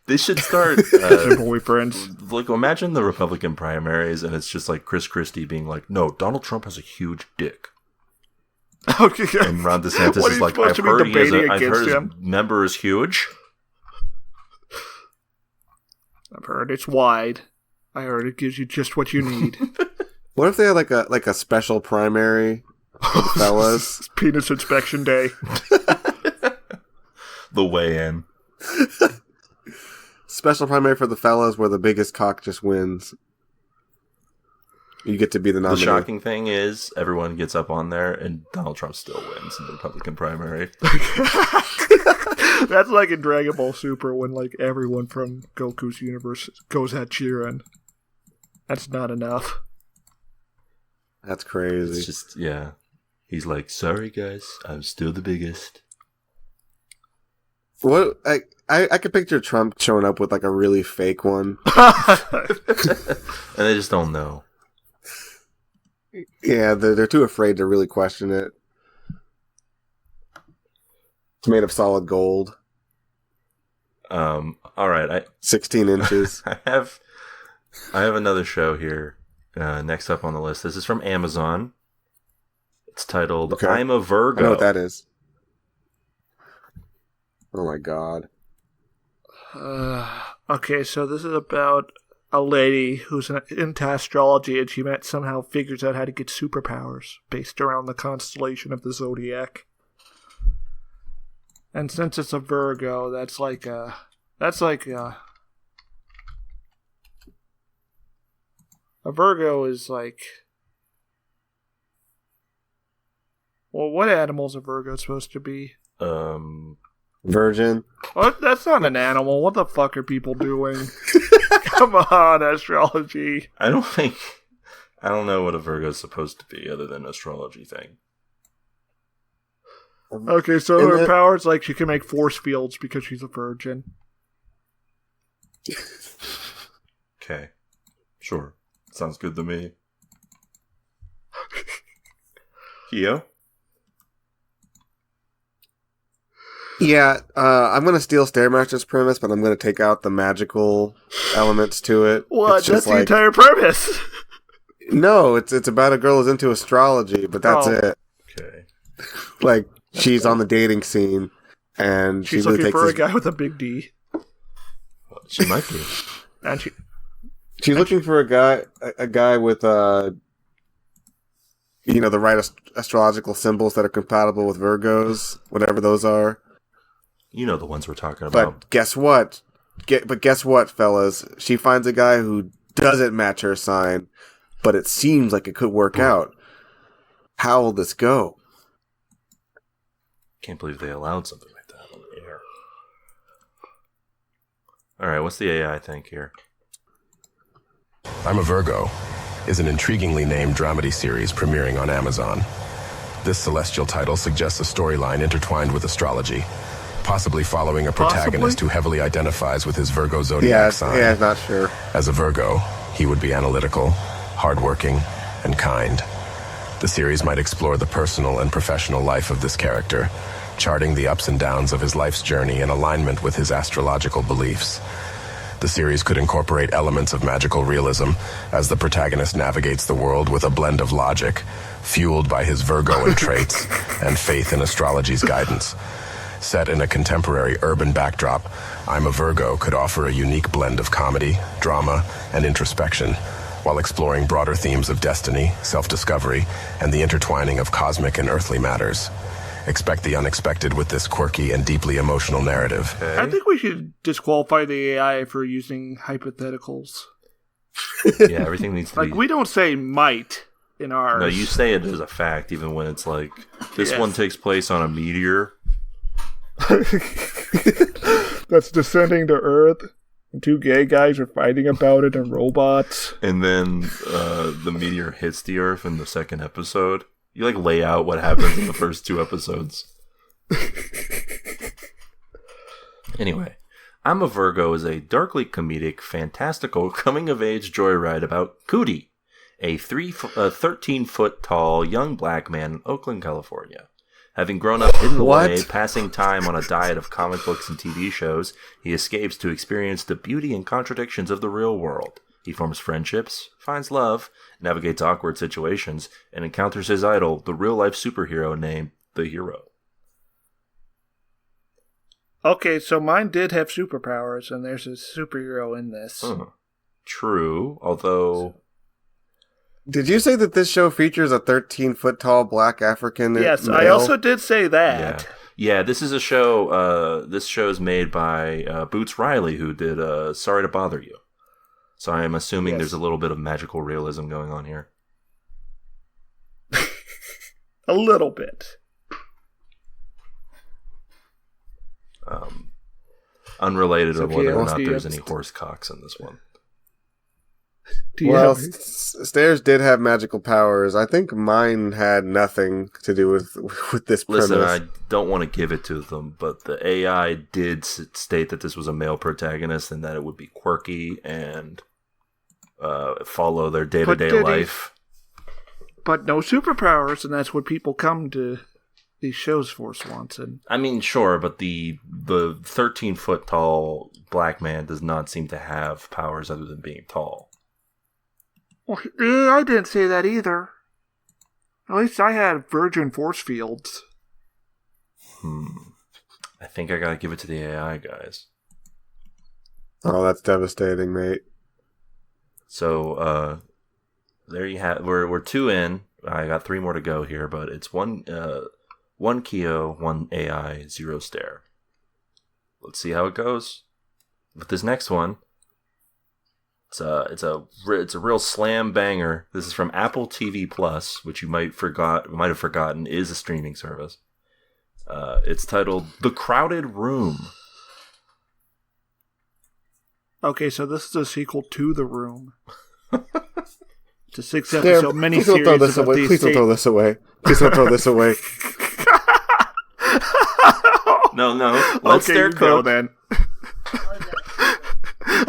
C: They should start...
A: boyfriends.
C: Like, imagine the Republican primaries and it's just like Chris Christie being like, no, Donald Trump has a huge dick.
A: Okay.
C: And Ron DeSantis is like, I've heard his member is huge.
A: I've heard it's wide. I heard it gives you just what you need.
B: What if they had like a special primary for the fellas?
A: Penis inspection day.
C: The weigh-in.
B: Special primary for the fellas where the biggest cock just wins. You get to be the nominee.
C: The shocking thing is everyone gets up on there and Donald Trump still wins in the Republican primary.
A: That's like in Dragon Ball Super when like everyone from Goku's universe goes at cheering. That's not enough.
B: That's crazy.
C: It's just, yeah. He's like, sorry guys, I'm still the biggest.
B: What I could picture Trump showing up with like a really fake one.
C: And they just don't know.
B: Yeah, they're too afraid to really question it. It's made of solid gold.
C: All right,
B: 16 inches.
C: I have another show here. Next up on the list. This is from Amazon. It's titled "I'm a Virgo."
B: I know what that is. Oh my god.
A: Okay, so this is about a lady who's into astrology and she somehow figures out how to get superpowers based around the constellation of the zodiac. And since it's a Virgo, that's like a Virgo is like, well, what animal's a Virgo supposed to be?
B: Virgin.
A: What? That's not an animal. What the fuck are people doing? Come on, astrology.
C: I don't know what a Virgo is supposed to be other than an astrology thing.
A: Okay, so her power is like she can make force fields because she's a virgin.
C: Okay. Sure. Sounds good to me. Kio?
B: Yeah, I'm going to steal Stairmaster's premise, but I'm going to take out the magical elements to it.
A: What? That's the entire premise.
B: No, it's about a girl who's into astrology, but that's it.
C: Okay.
B: Like, she's on the dating scene, and
A: she's looking for a guy with a big D.
C: She might be.
A: And
B: she's looking for a guy with the right astrological symbols that are compatible with Virgos, whatever those are.
C: You know the ones we're talking about.
B: But guess what? Guess what, fellas? She finds a guy who doesn't match her sign, but it seems like it could work out. How will this go?
C: Can't believe they allowed something like that on the air. Alright, what's the AI think here?
D: I'm a Virgo is an intriguingly named dramedy series premiering on Amazon. This celestial title suggests a storyline intertwined with astrology, possibly following a protagonist who heavily identifies with his Virgo zodiac sign.
B: Yeah, not sure.
D: As a Virgo, he would be analytical, hardworking, and kind. The series might explore the personal and professional life of this character, charting the ups and downs of his life's journey in alignment with his astrological beliefs. The series could incorporate elements of magical realism as the protagonist navigates the world with a blend of logic, fueled by his Virgoan traits and faith in astrology's guidance. Set in a contemporary urban backdrop, I'm a Virgo could offer a unique blend of comedy, drama, and introspection, while exploring broader themes of destiny, self-discovery, and the intertwining of cosmic and earthly matters. Expect the unexpected with this quirky and deeply emotional narrative.
A: Okay. I think we should disqualify the AI for using hypotheticals.
C: Yeah, everything needs to be...
A: Like, we don't say might in ours.
C: No, you say it as a fact, even when it's like, this one takes place on a meteor.
A: That's descending to Earth. And two gay guys are fighting about it and robots.
C: And then the meteor hits the Earth in the second episode. You lay out what happens in the first two episodes. Anyway, I'm a Virgo is a darkly comedic, fantastical coming-of-age joyride about Cootie, a 13-foot tall young black man in Oakland, California. Having grown up hidden away, passing time on a diet of comic books and TV shows, he escapes to experience the beauty and contradictions of the real world. He forms friendships, finds love, navigates awkward situations, and encounters his idol, the real-life superhero named The Hero.
A: Okay, so mine did have superpowers, and there's a superhero in this.
C: True, although...
B: Did you say that this show features a 13-foot tall black African male?
A: Yes, I also did say that.
C: Yeah, this is a show, this show's made by Boots Riley, who did Sorry to Bother You. So I am assuming there's a little bit of magical realism going on here.
A: A little bit.
C: Unrelated to whether or not there's any horse cocks in this one.
B: Stairs did have magical powers. I think mine had nothing to do with this premise.
C: Listen, I don't want to give it to them, but the AI did state that this was a male protagonist and that it would be quirky and follow their day-to-day life.
A: But no superpowers, and that's what people come to these shows for, Swanson.
C: I mean, sure, but the 13-foot tall black man does not seem to have powers other than being tall.
A: Well, I didn't say that either. At least I had virgin force fields.
C: I think I gotta give it to the AI, guys.
B: Oh, that's devastating, mate.
C: So, there you have. We're 2 in. I got 3 more to go here, but it's one Kio, 1 AI, 0 Stair. Let's see how it goes with this next one. It's a real slam banger. This is from Apple TV Plus, which you might have forgotten is a streaming service. It's titled The Crowded Room.
A: Okay, so this is a sequel to The Room. It's a 6-episode miniseries about
B: Please don't throw this away. Please don't throw this away.
C: No. Let's Stair cook.
A: Then.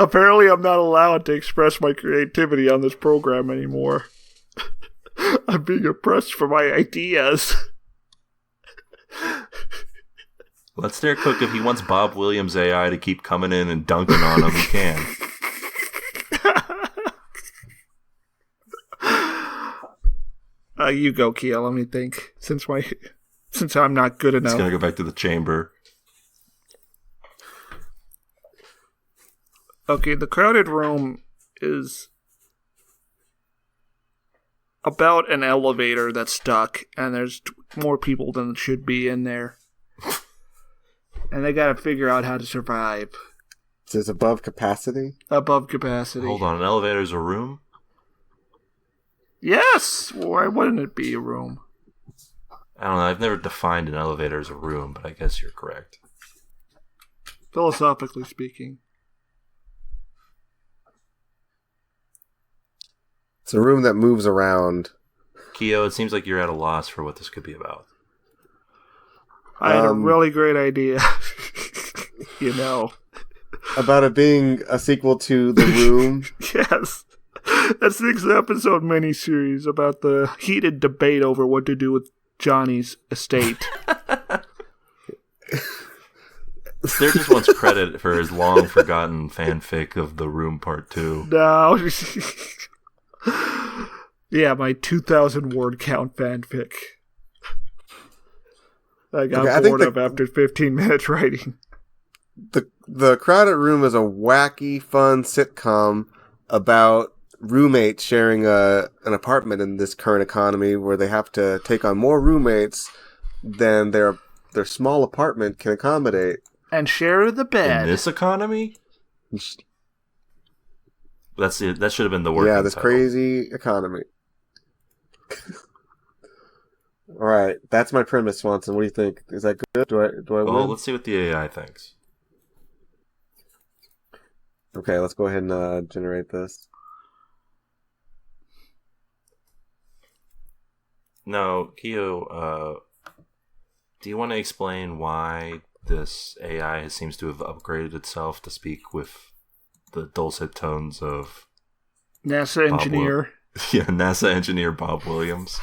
A: Apparently, I'm not allowed to express my creativity on this program anymore. I'm being oppressed for my ideas.
C: Let Stair cook. If he wants Bob Williams AI to keep coming in and dunking on him, he can.
A: You go, Kio. Let me think. Since I'm not good enough.
C: He's gonna go back to the chamber.
A: Okay, the crowded room is about an elevator that's stuck, and there's more people than should be in there. And they gotta figure out how to survive.
B: So it's above capacity?
A: Above capacity.
C: Hold on, an elevator's a room?
A: Yes! Why wouldn't it be a room?
C: I don't know, I've never defined an elevator as a room, but I guess you're correct.
A: Philosophically speaking.
B: It's a room that moves around.
C: Kio, it seems like you're at a loss for what this could be about.
A: I had a really great idea. You know.
B: About it being a sequel to The Room?
A: Yes. A 6-episode miniseries about the heated debate over what to do with Johnny's estate.
C: Stair just wants credit for his long-forgotten fanfic of The Room Part 2.
A: No. Yeah, my 2,000 word count fanfic. I got bored of after 15 minutes writing.
B: The Crowded Room is a wacky, fun sitcom about roommates sharing an apartment in this current economy where they have to take on more roommates than their small apartment can accommodate.
A: And share the bed.
C: In this economy? That's it. That should have been the word.
B: Yeah, this crazy economy. All right, that's my premise, Swanson. What do you think? Is that good? Do I
C: Well,
B: win?
C: let's see what the AI thinks.
B: Okay, let's go ahead and generate this.
C: Now, Kio, do you want to explain why this AI seems to have upgraded itself to speak with the dulcet tones of
A: NASA engineer?
C: Yeah, NASA engineer Bob Williams.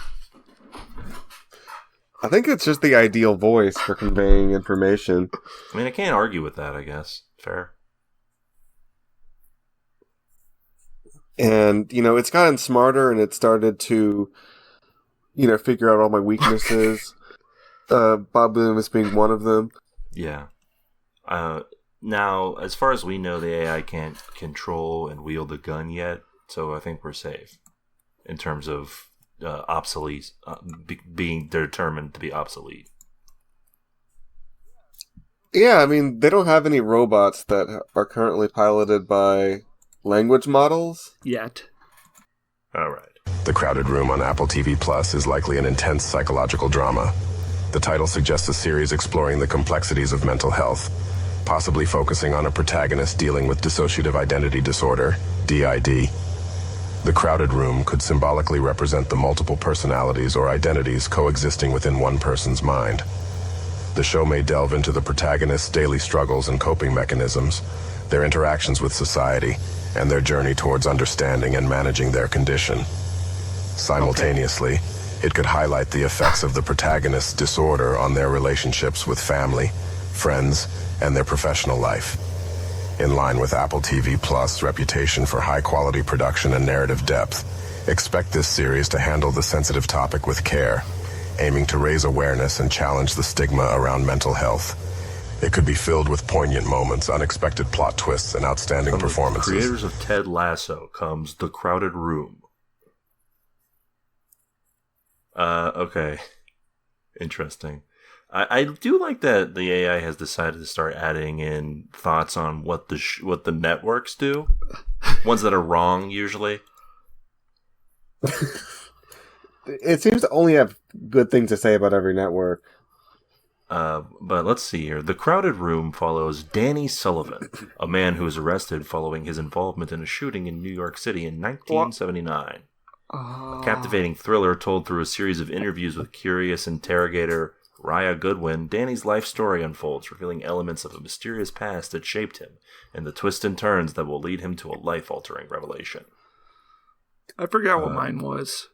B: I think it's just the ideal voice for conveying information.
C: I mean, I can't argue with that, I guess. Fair.
B: And, it's gotten smarter and it started to, figure out all my weaknesses. Bob Williams being one of them.
C: Yeah. Now, as far as we know, the AI can't control and wield a gun yet, so I think we're safe in terms of obsolete, being determined to be obsolete.
B: Yeah, I mean, they don't have any robots that are currently piloted by language models
A: yet.
C: All right.
D: The Crowded Room on Apple TV Plus is likely an intense psychological drama. The title suggests a series exploring the complexities of mental health, possibly focusing on a protagonist dealing with dissociative identity disorder, DID. The Crowded Room could symbolically represent the multiple personalities or identities coexisting within one person's mind. The show may delve into the protagonist's daily struggles and coping mechanisms, their interactions with society, and their journey towards understanding and managing their condition. Simultaneously, it could highlight the effects of the protagonist's disorder on their relationships with family, friends, and their professional life. In line with Apple TV Plus' reputation for high-quality production and narrative depth, expect this series to handle the sensitive topic with care, aiming to raise awareness and challenge the stigma around mental health. It could be filled with poignant moments, unexpected plot twists, and outstanding performances.
C: From the creators of Ted Lasso comes The Crowded Room. Okay. Interesting. I do like that the AI has decided to start adding in thoughts on what the networks do. Ones that are wrong, usually.
B: It seems to only have good things to say about every network.
C: But let's see here. The Crowded Room follows Danny Sullivan, a man who was arrested following his involvement in a shooting in New York City in 1979. A captivating thriller told through a series of interviews with curious interrogator Raya Goodwin, Danny's life story unfolds, revealing elements of a mysterious past that shaped him and the twists and turns that will lead him to a life-altering revelation.
A: I forgot what mine was.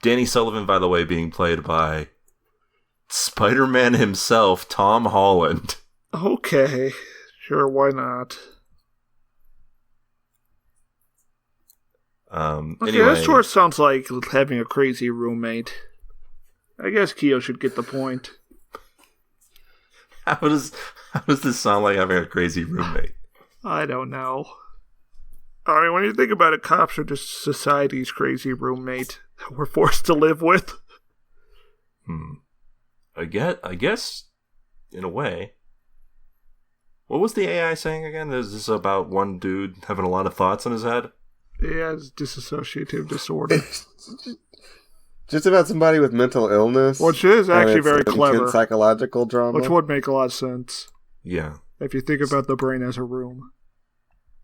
C: Danny Sullivan, by the way, being played by Spider-Man himself, Tom Holland.
A: Okay. Sure, why not?
C: Anyway,
A: this sort of sounds like having a crazy roommate. I guess Kio should get the point.
C: How does this sound like having a crazy roommate?
A: I don't know. I mean, when you think about it, cops are just society's crazy roommate that we're forced to live with.
C: I guess, in a way. What was the AI saying again? Is this about one dude having a lot of thoughts in his head?
A: Yeah, it's dissociative disorder.
B: Just about somebody with mental illness.
A: Which is actually very clever.
B: Psychological drama.
A: Which would make a lot of sense.
C: Yeah.
A: If you think about the brain as a room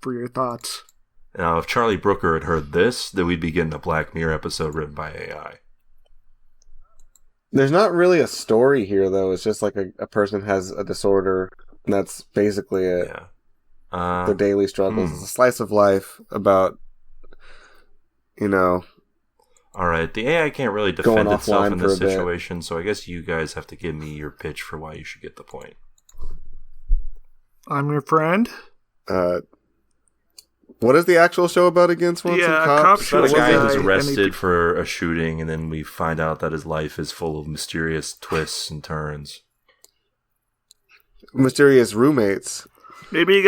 A: for your thoughts.
C: Now, if Charlie Brooker had heard this, then we'd be getting a Black Mirror episode written by AI.
B: There's not really a story here, though. It's just like a person has a disorder, and that's basically it.
C: Yeah.
B: Their daily struggles. It's a slice of life about,
C: Alright, the AI can't really defend itself in this situation, so I guess you guys have to give me your pitch for why you should get the point.
A: I'm your friend.
B: What is the actual show about again, Swanson?
A: Yeah, cops
C: about a guy who's arrested for a shooting, and then we find out that his life is full of mysterious twists and turns.
B: Mysterious roommates.
A: Maybe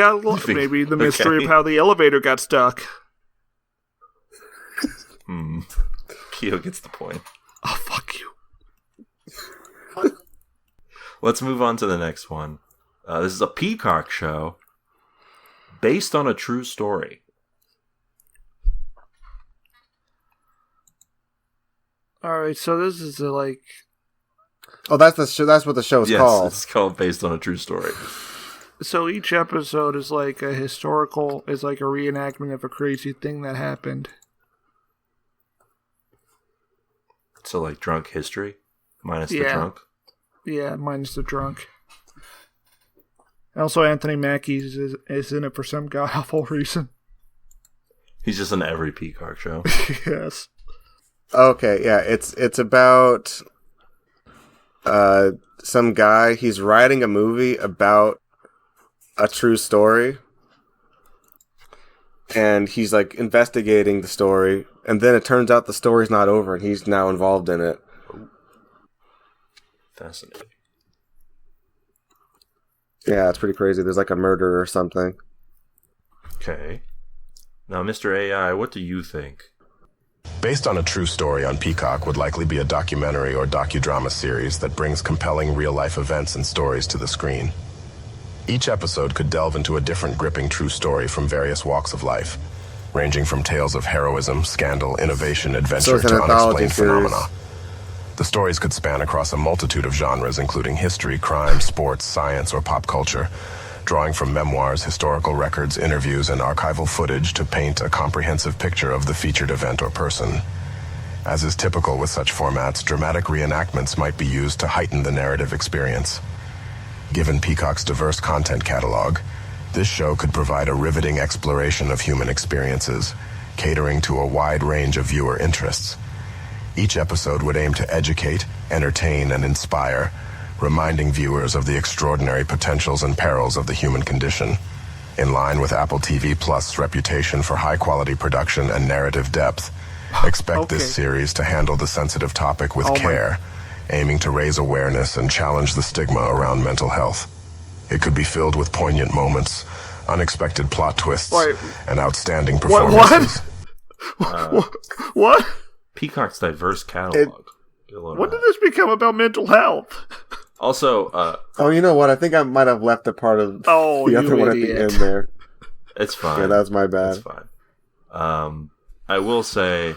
A: maybe the mystery of how the elevator got stuck.
C: Kio gets the point.
A: Oh, fuck you.
C: Let's move on to the next one. This is a Peacock show based on a true story.
A: Alright, so this is
B: Oh, that's the show. That's what the show is called.
C: Yes, it's called Based on a True Story.
A: So each episode is like a reenactment of a crazy thing that happened.
C: So like drunk history? Minus the drunk?
A: Yeah, minus the drunk. Also, Anthony Mackie is in it for some god-awful reason.
C: He's just in every Peacock show.
A: Yes.
B: Okay, yeah, it's about some guy. He's writing a movie about a true story, and he's like investigating the story, and then it turns out the story's not over, and he's now involved in it.
C: Fascinating.
B: Yeah, it's pretty crazy. There's like a murder or something.
C: Okay. Now, Mr. AI, what do you think?
D: Based on a true story on Peacock would likely be a documentary or docudrama series that brings compelling real-life events and stories to the screen. Each episode could delve into a different gripping true story from various walks of life, ranging from tales of heroism, scandal, innovation, adventure, to unexplained phenomena. The stories could span across a multitude of genres, including history, crime, sports, science, or pop culture, drawing from memoirs, historical records, interviews, and archival footage to paint a comprehensive picture of the featured event or person. As is typical with such formats, dramatic reenactments might be used to heighten the narrative experience. Given Peacock's diverse content catalog, this show could provide a riveting exploration of human experiences, catering to a wide range of viewer interests. Each episode would aim to educate, entertain, and inspire, reminding viewers of the extraordinary potentials and perils of the human condition. In line with Apple TV Plus' reputation for high-quality production and narrative depth, expect this series to handle the sensitive topic with care, aiming to raise awareness and challenge the stigma around mental health. It could be filled with poignant moments, unexpected plot twists, and outstanding performances.
A: What?
C: Peacock's diverse catalog.
A: When did this become about mental health?
C: Also,
B: you know what? I think I might have left a part of the other one at the end there.
C: It's fine.
B: Yeah, that's my bad.
C: It's fine. I will say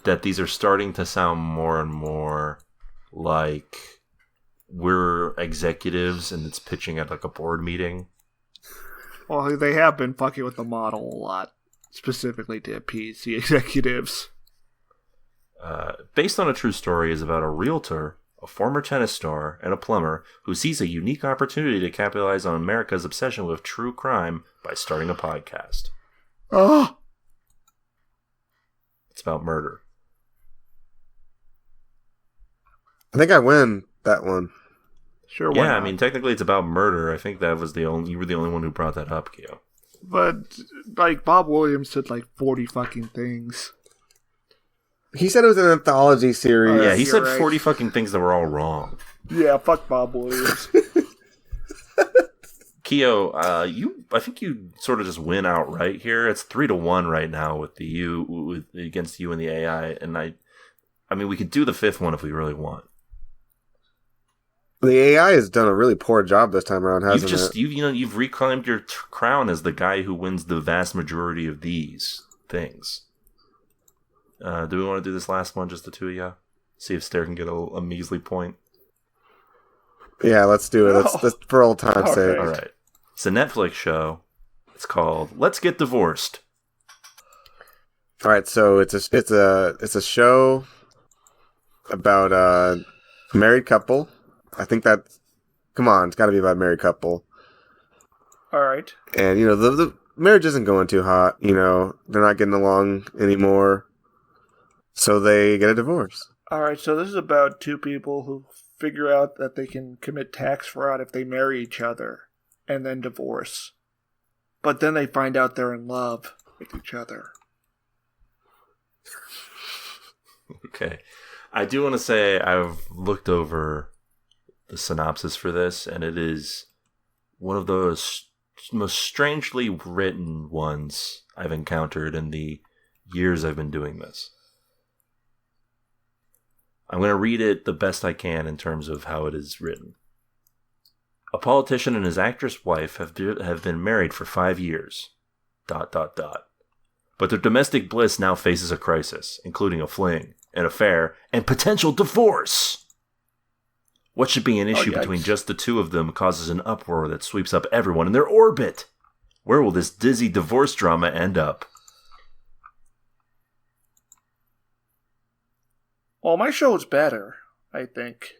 C: that these are starting to sound more and more like we're executives and it's pitching at like a board meeting.
A: Well, they have been fucking with the model a lot, specifically to appease the executives.
C: Based on a True Story is about a realtor, a former tennis star, and a plumber who sees a unique opportunity to capitalize on America's obsession with true crime by starting a podcast.
A: Oh!
C: It's about murder.
B: I think I win that one.
A: Sure.
C: Yeah, I mean, technically it's about murder. I think that was you were the only one who brought that up, Kio.
A: But, like, Bob Williams said, like, 40 fucking things.
B: He said it was an anthology series.
C: Yeah, he said 40 fucking things that were all wrong.
A: Yeah, fuck Bob Williams.
C: Kio, I think you sort of just win outright here. It's 3-1 right now with against you and the AI, and I mean, we could do the fifth one if we really want.
B: The AI has done a really poor job this time around, hasn't it?
C: You've reclaimed your crown as the guy who wins the vast majority of these things. Do we want to do this last one, just the two of you? See if Stair can get a measly point.
B: Yeah, let's do it. Let's for old time's sake.
C: All right. It's a Netflix show. It's called Let's Get Divorced.
B: All right, so it's a show about a married couple. I think come on, it's got to be about a married couple.
A: All right.
B: And, the marriage isn't going too hot. They're not getting along anymore. So they get a divorce.
A: All right, so this is about two people who figure out that they can commit tax fraud if they marry each other and then divorce. But then they find out they're in love with each other.
C: Okay. I do want to say I've looked over the synopsis for this, and it is one of those most strangely written ones I've encountered in the years I've been doing this. I'm going to read it the best I can in terms of how it is written. A politician and his actress wife have been married for 5 years. ... But their domestic bliss now faces a crisis, including a fling, an affair, and potential divorce. What should be an issue between just the two of them causes an uproar that sweeps up everyone in their orbit. Where will this dizzy divorce drama end up?
A: Well, my show's better, I think.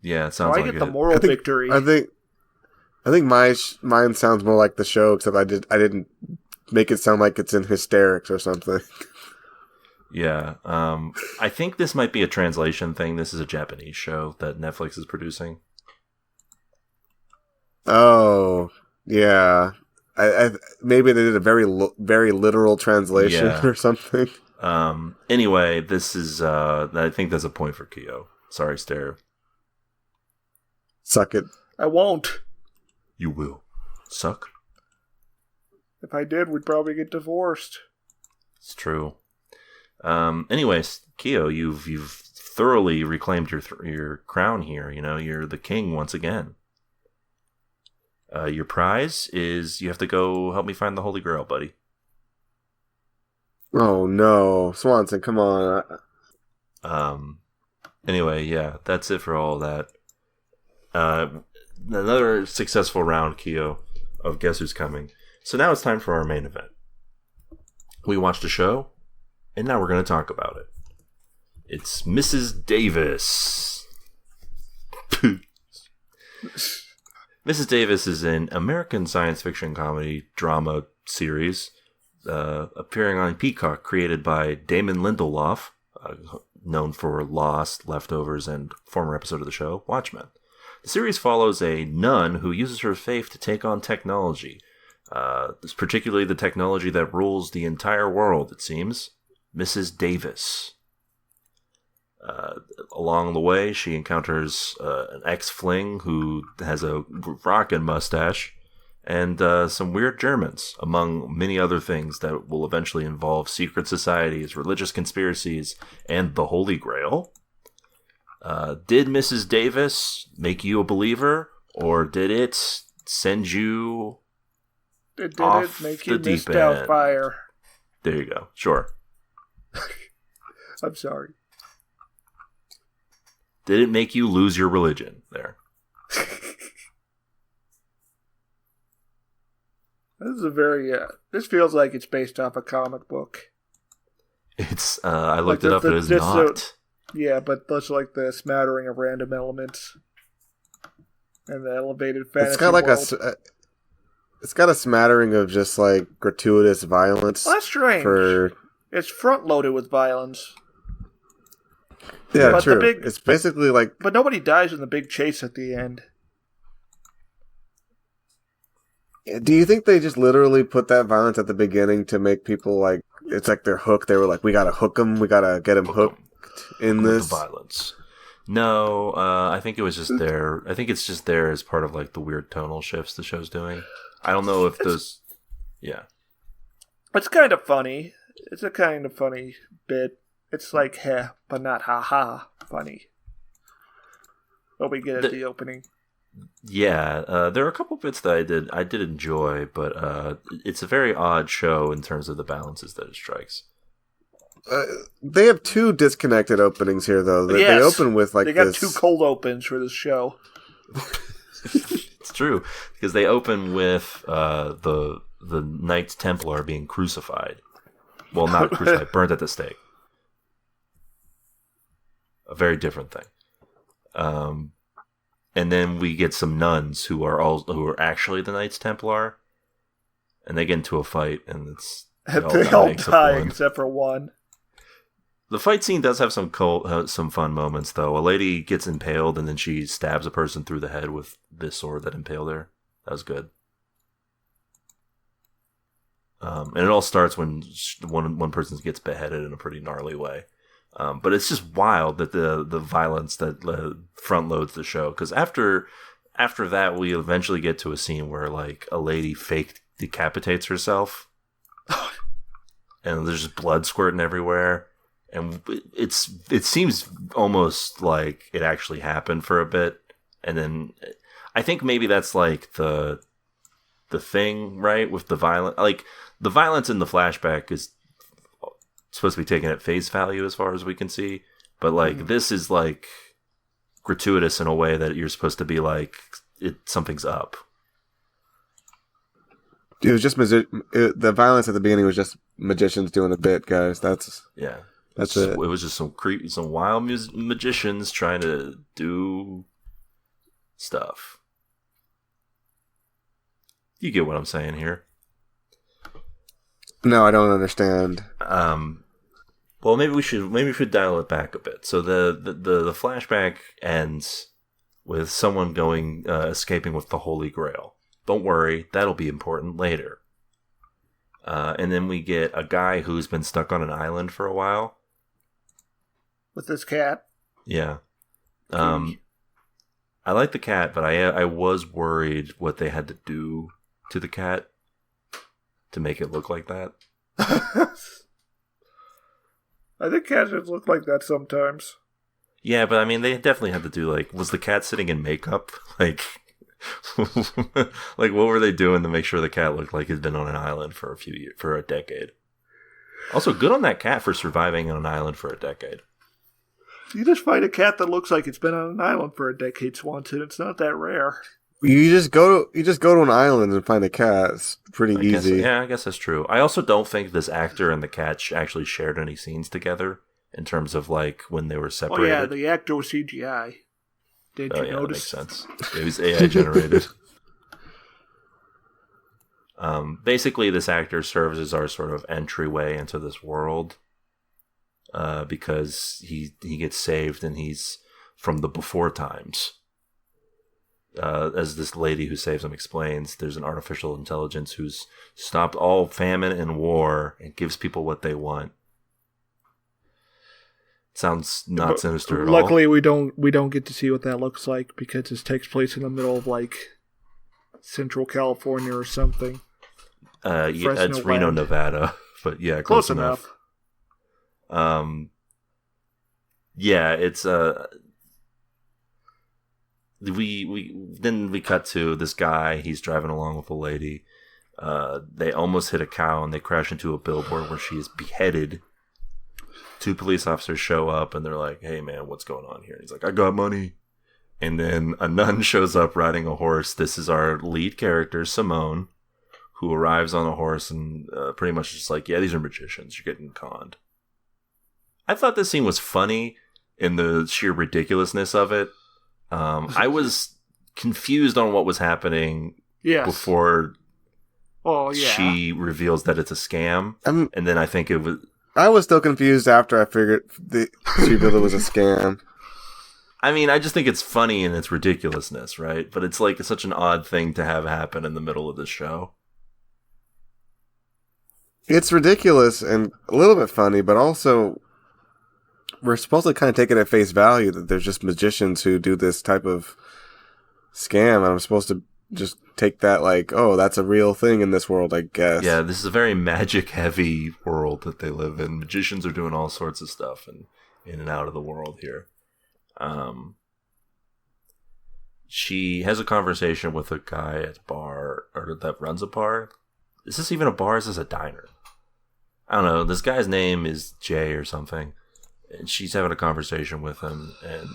C: Yeah, it sounds like it.
A: I get the moral victory.
B: I think mine sounds more like the show, except I didn't make it sound like it's in hysterics or something.
C: Yeah, I think this might be a translation thing. This is a Japanese show that Netflix is producing.
B: Oh, yeah. I maybe they did a very literal translation or something.
C: Anyway, this is I think that's a point for Kio. Sorry, Stair.
B: Suck it.
A: I won't.
C: You will. Suck?
A: If I did, we'd probably get divorced.
C: It's true. Anyways, Kio, you've thoroughly reclaimed your crown here. You're the king once again. Your prize is you have to go help me find the Holy Grail, buddy.
B: Oh no, Swanson, come on.
C: Anyway, yeah, that's it for all that. Another successful round, Kio, of Guess Who's Coming. So now it's time for our main event. We watched a show, and now we're going to talk about it. It's Mrs. Davis. Mrs. Davis is an American science fiction comedy drama series appearing on Peacock, created by Damon Lindelof, known for Lost, Leftovers, and former episode of the show, Watchmen. The series follows a nun who uses her faith to take on technology. Particularly the technology that rules the entire world, it seems. Mrs. Davis. Along the way, she encounters an ex-fling who has a rockin' mustache, and some weird Germans, among many other things that will eventually involve secret societies, religious conspiracies, and the Holy Grail. Did Mrs. Davis make you a believer, or did it send you off
A: make
C: the
A: you
C: deep
A: missed out
C: end?
A: fire?
C: There you go. Sure.
A: I'm sorry.
C: Did it make you lose your religion there?
A: This is a very, this feels like it's based off a comic book.
C: It's, I looked it up, it is not.
A: Yeah, but there's like the smattering of random elements and the elevated fantasy
B: It's got like
A: world.
B: It's got a smattering of just like gratuitous violence.
A: Well, that's strange. It's front loaded with violence.
B: Yeah, but true. It's basically like...
A: But nobody dies in the big chase at the end.
B: Do you think they just literally put that violence at the beginning to make people like... It's like their hook. They were like, we gotta hook him. We gotta get him hooked in this.
C: The violence. No, I think it was just there. I think it's just there as part of like the weird tonal shifts the show's doing. I don't know if those... Yeah.
A: It's kind of funny. It's a kind of funny bit. It's like, heh, but not ha-ha funny. What we get at the opening.
C: Yeah, there are a couple bits that I did enjoy, but it's a very odd show in terms of the balances that it strikes.
B: They have two disconnected openings here, though. They open with like
A: they got two cold opens for this show.
C: It's true, because they open with the Knights Templar being crucified. Well, not crucified, burnt at the stake. A very different thing. And then we get some nuns who are actually the Knights Templar, and they get into a fight, and
A: they all die except for one.
C: The fight scene does have some fun moments, though. A lady gets impaled, and then she stabs a person through the head with this sword that impaled her. That was good. And it all starts when one person gets beheaded in a pretty gnarly way. But it's just wild that the violence that front loads the show. Because after that, we eventually get to a scene where like a lady fake decapitates herself, and there's just blood squirting everywhere. And it seems almost like it actually happened for a bit, and then I think maybe that's like the thing, right? With the violence, like the violence in the flashback is supposed to be taken at face value as far as we can see, but like this is like gratuitous in a way that you're supposed to be like something's up.
B: It was just the violence at the beginning was just magicians doing a bit, guys. That's it.
C: It was just some wild magicians trying to do stuff. You get what I'm saying here?
B: No, I don't understand.
C: Well, maybe we should dial it back a bit. So the flashback ends with someone escaping with the Holy Grail. Don't worry, that'll be important later. And then we get a guy who's been stuck on an island for a while.
A: With this cat?
C: Yeah. I like the cat, but I was worried what they had to do to the cat to make it look like that.
A: I think cats just look like that sometimes.
C: Yeah, but I mean, they definitely had to do, like, was the cat sitting in makeup? Like, like, what were they doing to make sure the cat looked like he'd been on an island for a few years, for a decade? Also, good on that cat for surviving on an island for a decade.
A: You just find a cat that looks like it's been on an island for a decade, Swanson. It's not that rare.
B: You just go to an island and find a cat. It's pretty easy.
C: I guess that's true. I also don't think this actor and the cat actually shared any scenes together in terms of like when they were separated.
A: Oh yeah, the actor was CGI. Did you notice?
C: That makes sense. It was AI generated. Basically, this actor serves as our sort of entryway into this world, because he gets saved and he's from the before times. As this lady who saves him explains, there's an artificial intelligence who's stopped all famine and war and gives people what they want. Sounds not sinister at all.
A: Luckily, we don't get to see what that looks like because this takes place in the middle of like Central California or something.
C: Yeah, it's Reno, Nevada, but yeah, close enough. Yeah, it's we cut to this guy. He's driving along with a lady. They almost hit a cow and they crash into a billboard where she is beheaded. 2 police officers show up and they're like, "Hey man, what's going on here?" And he's like, "I got money." And then a nun shows up riding a horse. This is our lead character, Simone, who arrives on a horse and pretty much just like, "Yeah, these are magicians. You're getting conned." I thought this scene was funny. in the sheer ridiculousness of it. I was confused on what was happening before she reveals that it's a scam. And then I think it was...
B: I was still confused after I figured she revealed it was a scam.
C: I mean, I just think it's funny in its ridiculousness, right? But it's like such an odd thing to have happen in the middle of the show.
B: It's ridiculous and a little bit funny, but also we're supposed to kind of take it at face value that there's just magicians who do this type of scam, and I'm supposed to just take that like, oh, that's a real thing in this world, I guess.
C: Yeah, this is a very magic-heavy world that they live in. Magicians are doing all sorts of stuff and in and out of the world here. She has a conversation with a guy at a bar, or that runs a bar. Is this even a bar? Is this a diner? I don't know. This guy's name is Jay or something. And she's having a conversation with him and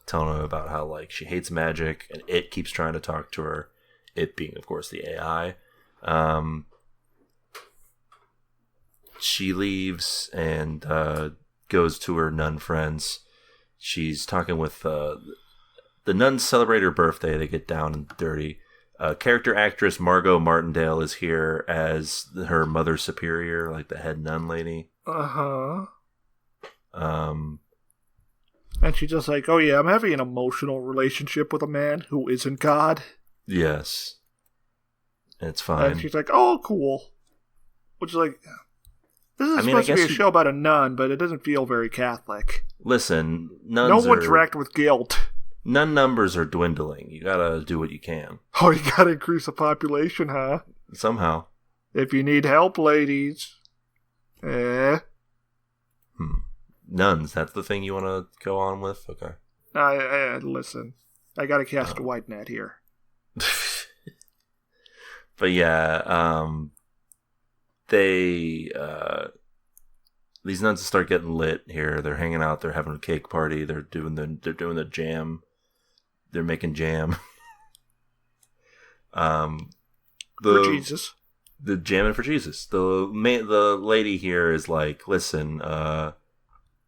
C: telling him about how like she hates magic and it keeps trying to talk to her. It being, of course, the AI. She leaves and goes to her nun friends. She's talking with the nuns celebrate her birthday. They get down and dirty. Character actress Margot Martindale is here as her mother superior, like the head nun lady.
A: And she's just like, oh yeah, I'm having an emotional relationship with a man who isn't God.
C: Yes. And it's fine.
A: And she's like, oh, cool. Which is like, this is supposed to be a show about a nun, but it doesn't feel very Catholic.
C: Listen, nuns
A: no one interact with guilt.
C: Nun numbers are dwindling. You gotta do what you can.
A: Oh, you gotta increase the population, huh?
C: Somehow.
A: If you need help, ladies.
C: Nuns, that's the thing you want to go on with? Okay.
A: Listen. I gotta cast a white net here.
C: But yeah, these nuns start getting lit here. They're hanging out. They're having a cake party. They're doing the jam. They're making jam.
A: For Jesus.
C: The jamming for Jesus. The lady here is like, listen, I'm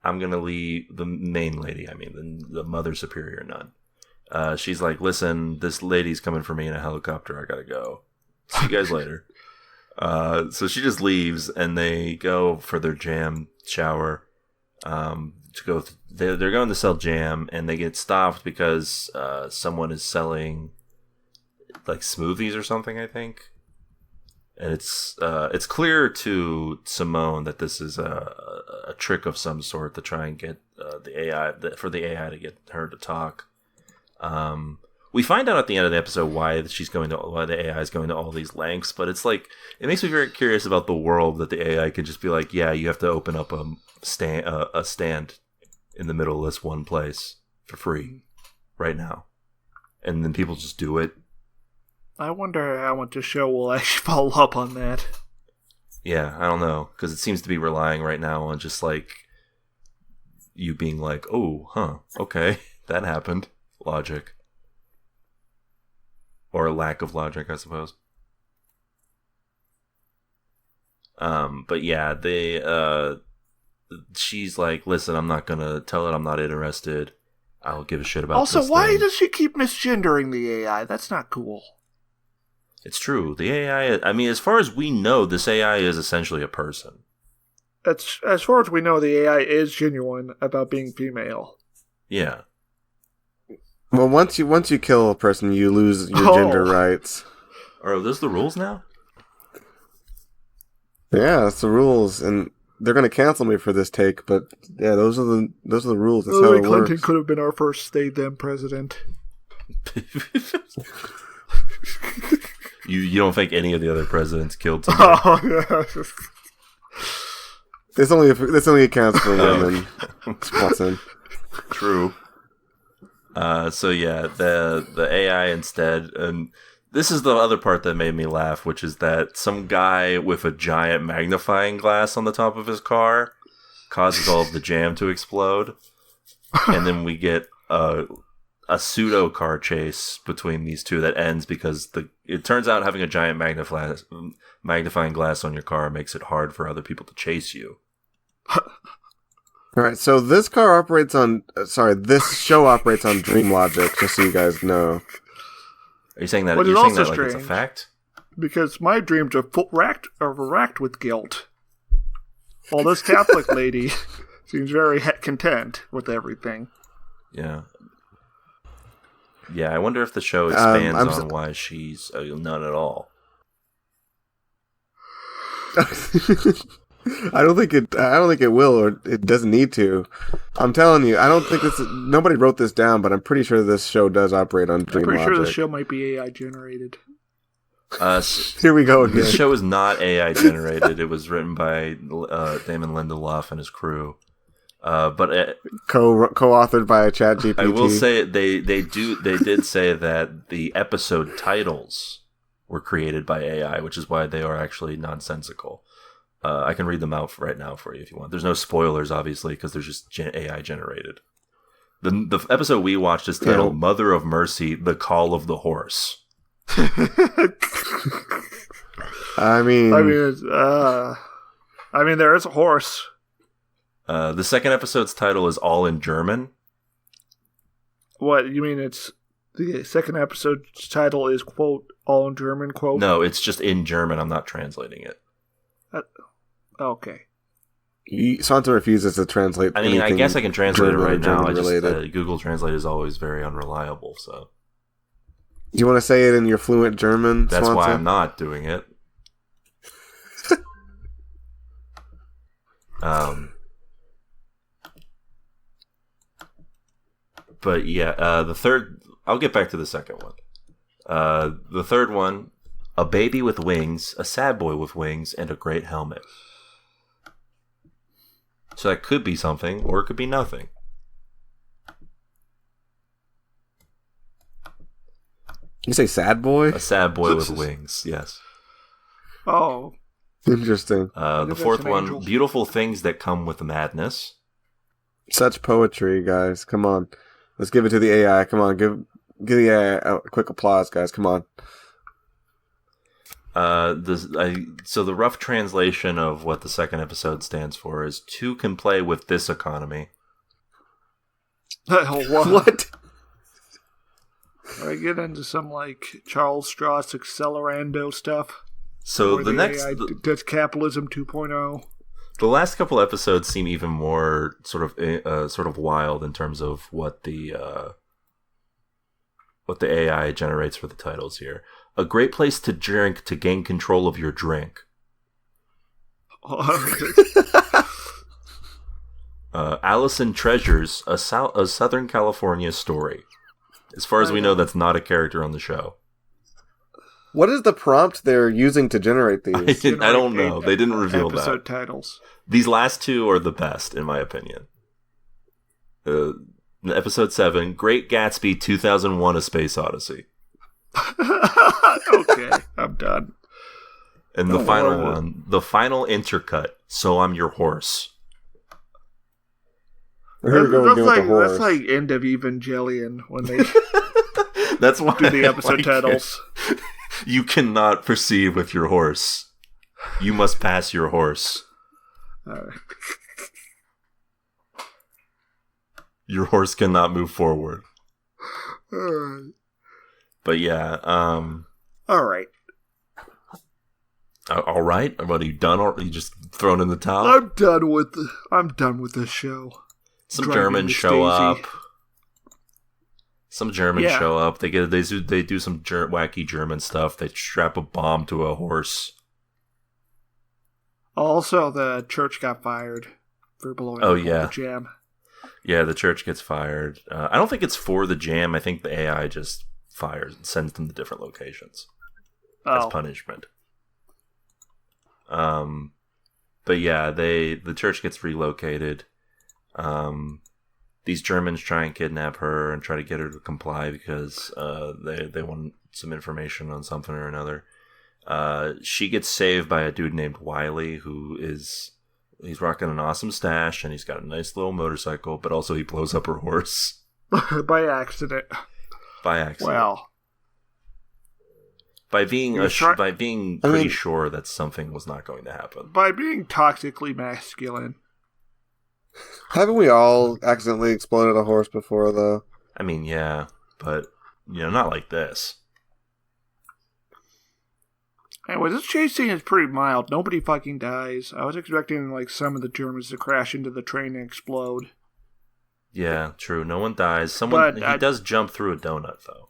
C: gonna leave. The main lady, I mean, the mother superior nun. She's like, listen, this lady's coming for me in a helicopter. I gotta go. See you guys later. So she just leaves, and they go for their jam shower. They're going to sell jam, and they get stopped because someone is selling like smoothies or something, I think. And it's clear to Simone that this is a trick of some sort to try and get the AI for the AI to get her to talk. We find out at the end of the episode why the AI is going to all these lengths, but it's like, it makes me very curious about the world that the AI can just be like, yeah, you have to open up a stand in the middle of this one place for free right now. And then people just do it.
A: I wonder how much the show will actually follow up on that.
C: Yeah, I don't know, because it seems to be relying right now on just like you being like, oh, huh, okay, that happened. Logic. Or a lack of logic, I suppose. But yeah, she's like, listen, I'm not gonna tell it I'm not interested. I'll give a shit about this.
A: Also, why does she keep misgendering the AI? That's not cool.
C: It's true. The AI, I mean, as far as we know, this AI is essentially a person.
A: As far as we know, the AI is genuine about being female.
C: Yeah.
B: Well, once you kill a person, you lose your gender rights.
C: Are those the rules now?
B: Yeah, that's the rules, and they're going to cancel me for this take. But yeah, those are the rules. That's how it
A: Clinton
B: works.
A: could have been our first stay-them president.
C: You don't think any of the other presidents killed somebody?
A: Oh, yeah.
B: This only accounts for women. Swanson.
C: True. So yeah, the AI instead, and this is the other part that made me laugh, which is that some guy with a giant magnifying glass on the top of his car causes all of the jam to explode, and then we get a pseudo car chase between these two that ends because it turns out having a giant magnifying glass on your car makes it hard for other people to chase you.
B: All right, so this car operates on. This show operates on dream logic. Just so you guys know.
C: Are you saying that? You're saying that like it's a fact?
A: Because my dreams are racked with guilt. Well, this Catholic lady seems very content with everything.
C: Yeah. Yeah, I wonder if the show expands on why she's a nun at all.
B: I don't think it will, or it doesn't need to. I'm telling you, I don't think nobody wrote this down, but I'm pretty sure this show does operate on dream logic.
A: I'm pretty sure this show might be AI generated.
B: Here we go again.
C: This show is not AI generated. It was written by Damon Lindelof and his crew. But
B: co-authored by ChatGPT.
C: I will say they did say that the episode titles were created by AI, which is why they are actually nonsensical. I can read them out right now for you if you want. There's no spoilers, obviously, because they're just AI generated. The episode we watched is titled "Mother of Mercy: The Call of the Horse."
A: I mean, there is a horse.
C: The second episode's title is all in German.
A: What, you mean the second episode's title is, quote, all in German, quote?
C: No, it's just in German. I'm not translating it.
A: Okay.
B: Swanson refuses to translate anything.
C: I guess I can translate it right now. Google Translate is always very unreliable, so.
B: You want to say it in your fluent German,
C: That's
B: Swanson?
C: why I'm not doing it. But yeah, the third... I'll get back to the second one. The third one, a baby with wings, a sad boy with wings, and a great helmet. So that could be something, or it could be nothing.
B: You say sad boy?
C: A sad boy with wings, yes.
A: Oh.
B: Interesting.
C: The fourth one, beautiful things that come with madness.
B: Such poetry, guys. Come on. Let's give it to the AI. Come on, give the AI a quick applause, guys. Come on.
C: So the rough translation of what the second episode stands for is two can play with this economy.
B: What?
A: I get into some Charles Strauss Accelerando stuff.
C: So the next
A: that's capitalism 2.0.
C: The last couple episodes seem even more sort of wild in terms of what the AI generates for the titles here. A great place to drink to gain control of your drink. Allison Treasures, a Southern California story. As far as we know, that's not a character on the show.
B: What is the prompt they're using to generate these?
C: I don't know. They didn't reveal
A: episode
C: that.
A: Titles.
C: These last two are the best, in my opinion. Episode 7, Great Gatsby 2001: A Space Odyssey.
A: Okay, I'm done.
C: And the final one, the final intercut, So I'm Your Horse.
B: Here we go again with the horse.
A: That's like end of Evangelion when they
C: that's why
A: do the episode titles.
C: You cannot proceed with your horse. You must pass your horse. Your horse cannot move forward. But yeah,
A: all right.
C: All right. What, are you done? Or are you just thrown in the towel?
A: I'm done with this show.
C: Some Germans show up. Some Germans show up. They do some wacky German stuff. They strap a bomb to a horse.
A: Also, the church got fired for blowing up the jam.
C: Yeah, the church gets fired. I don't think it's for the jam. I think the AI just fires and sends them to different locations as punishment. But yeah, the church gets relocated. These Germans try and kidnap her and try to get her to comply because they want some information on something or another. She gets saved by a dude named Wiley, he's rocking an awesome stash and he's got a nice little motorcycle, but also he blows up her horse
A: by accident. Wow.
C: By being pretty sure that something was not going to happen.
A: By being toxically masculine.
B: Haven't we all accidentally exploded a horse before, though?
C: I mean, yeah, but, not like this.
A: Anyway, this chase scene is pretty mild. Nobody fucking dies. I was expecting, some of the Germans to crash into the train and explode.
C: Yeah, true. No one dies. He does jump through a donut, though.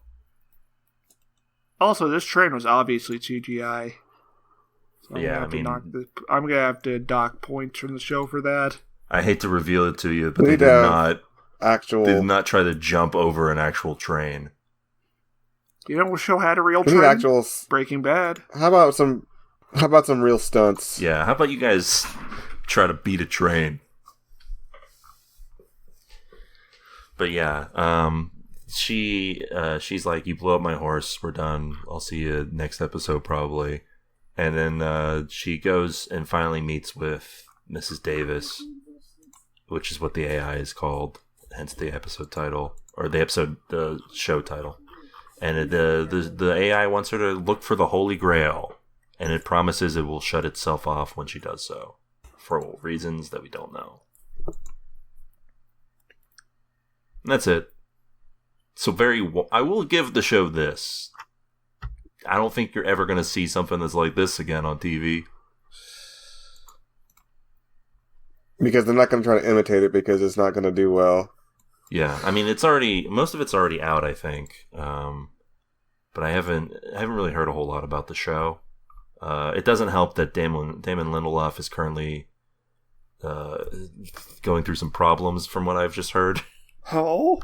A: Also, this train was obviously CGI. So I'm going to have to dock points from the show for that.
C: I hate to reveal it to you, but they did not try to jump over an actual train.
A: You know what show had a real train? Breaking Bad.
B: How about some real stunts?
C: Yeah, how about you guys try to beat a train? But yeah, she's like, you blew up my horse, we're done. I'll see you next episode probably. And then she goes and finally meets with Mrs. Davis, which is what the AI is called, hence the episode title, or the show title. And the AI wants her to look for the Holy Grail, and it promises it will shut itself off when she does so, for reasons that we don't know. And that's it. So I will give the show this. I don't think you're ever going to see something that's like this again on TV.
B: Because they're not going to try to imitate it because it's not going to do well.
C: Yeah, I mean, most of it's already out, I think. But I haven't really heard a whole lot about the show. It doesn't help that Damon Lindelof is currently going through some problems from what I've just heard.
A: Oh?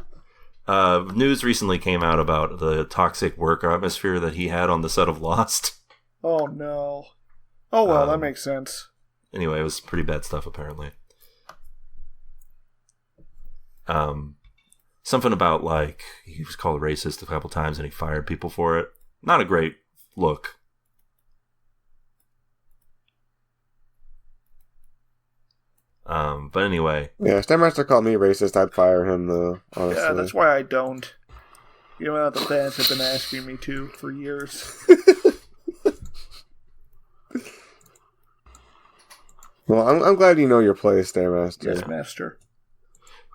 C: News recently came out about the toxic work atmosphere that he had on the set of Lost.
A: Oh, no. Oh, well, that makes sense.
C: Anyway, it was pretty bad stuff, apparently. Something about, he was called racist a couple times and he fired people for it. Not a great look. But anyway.
B: Yeah, Stairmaster called me racist. I'd fire him, though, honestly.
A: Yeah, that's why I don't. The fans have been asking me to for years.
B: Well, I'm glad you know your place, Stairmaster.
A: Yes, Master.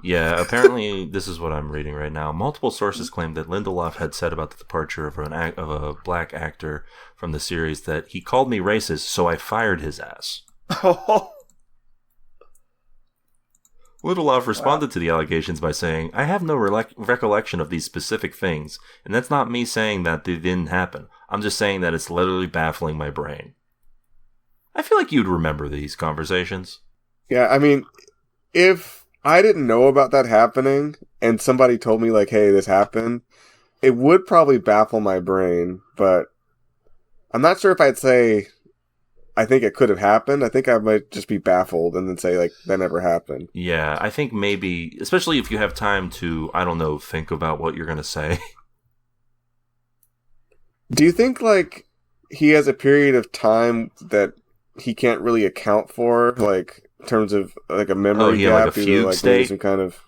C: Yeah, apparently, this is what I'm reading right now. Multiple sources claim that Lindelof had said about the departure of a black actor from the series that he called me racist, so I fired his ass. Lindelof responded to the allegations by saying, I have no recollection of these specific things, and that's not me saying that they didn't happen. I'm just saying that it's literally baffling my brain. I feel like you'd remember these conversations.
B: Yeah, I mean, if I didn't know about that happening, and somebody told me, hey, this happened, it would probably baffle my brain, but I'm not sure if I'd say, I think it could have happened. I think I might just be baffled and then say, that never happened.
C: Yeah, I think maybe, especially if you have time to, I don't know, think about what you're going to say.
B: Do you think, he has a period of time that he can't really account for, in terms of, a memory gap?
C: A fugue state?
B: Some kind of...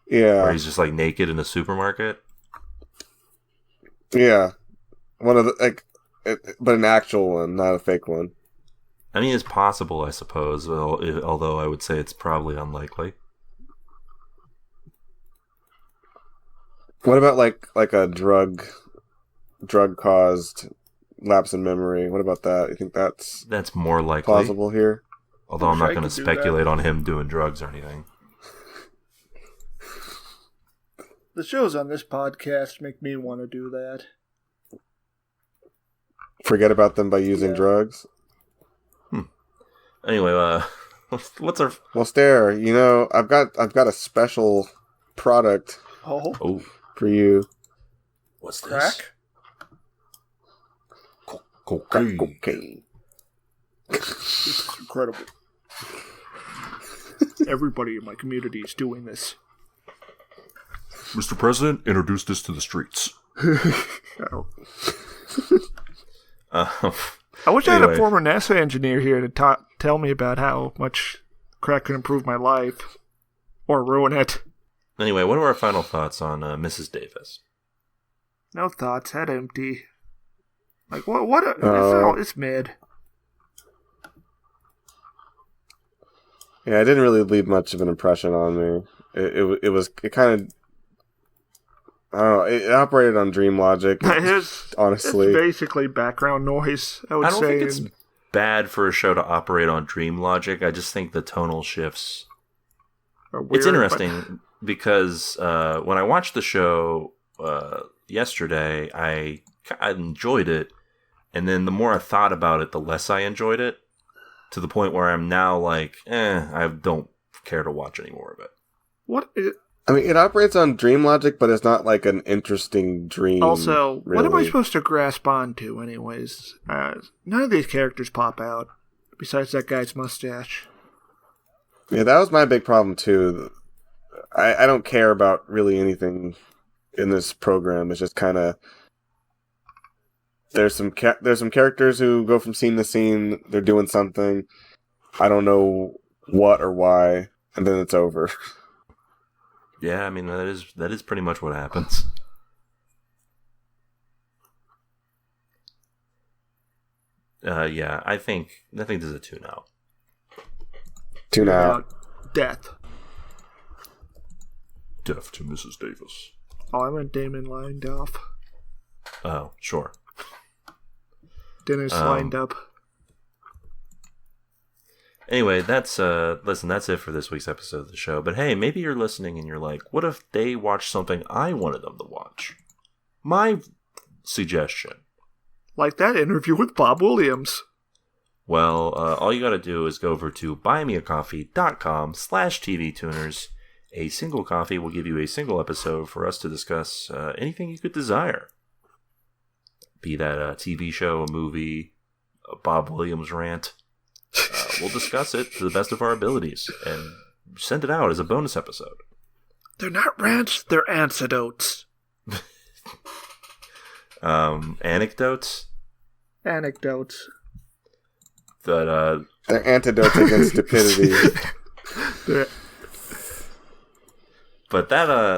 B: Yeah.
C: Where he's just, naked in a supermarket?
B: Yeah. One of the, but an actual one, not a fake one.
C: I mean, it's possible, I suppose, although I would say it's probably unlikely.
B: What about, a drug-caused lapse in memory? What about that? You think
C: that's more likely
B: plausible here?
C: Although I'm not going to speculate on him doing drugs or anything.
A: The shows on this podcast make me want to do that.
B: Forget about them by using drugs?
C: Anyway, what's our...
B: Well, Stair, I've got a special product for you.
C: What's this?
A: Crack?
C: Cocaine.
A: This is incredible. Everybody in my community is doing this.
C: Mr. President, introduce this to the streets.
A: I wish I had a former NASA engineer here to tell me about how much crack could improve my life. Or ruin it.
C: Anyway, what are our final thoughts on Mrs. Davis?
A: No thoughts, head empty. It's mid.
B: Yeah, it didn't really leave much of an impression on me. It kind of, I don't know, it operated on dream logic. Honestly.
A: It's basically background noise, I would say.
C: I don't think it's bad for a show to operate on dream logic. I just think the tonal shifts are weird. It's interesting because when I watched the show yesterday, I enjoyed it. And then the more I thought about it, the less I enjoyed it. To the point where I'm now like, I don't care to watch any more of it.
B: I mean, it operates on dream logic, but it's not like an interesting dream.
A: Also,
B: really.
A: What am I supposed to grasp onto, anyways? None of these characters pop out, besides that guy's mustache.
B: Yeah, that was my big problem, too. I don't care about really anything in this program. It's just kind of... There's some characters who go from scene to scene. They're doing something. I don't know what or why, and then it's over.
C: Yeah, I mean that is pretty much what happens. Yeah, I think this is a 2 now.
B: 2 now.
A: Death.
C: Death to Mrs. Davis.
A: Oh, I meant Damon Lindelof.
C: Oh, sure.
A: Dinner's lined up.
C: Anyway, that's it for this week's episode of the show. But hey, maybe you're listening and you're like, what if they watched something I wanted them to watch? My suggestion.
A: Like that interview with Bob Williams.
C: Well, all you gotta do is go over to buymeacoffee.com/tvtuners. A single coffee will give you a single episode for us to discuss anything you could desire. Be that a TV show, a movie, a Bob Williams rant. We'll discuss it to the best of our abilities and send it out as a bonus episode.
A: They're not rants, they're antidotes.
C: Anecdotes?
A: Anecdotes.
B: They're antidotes against stupidity.
C: But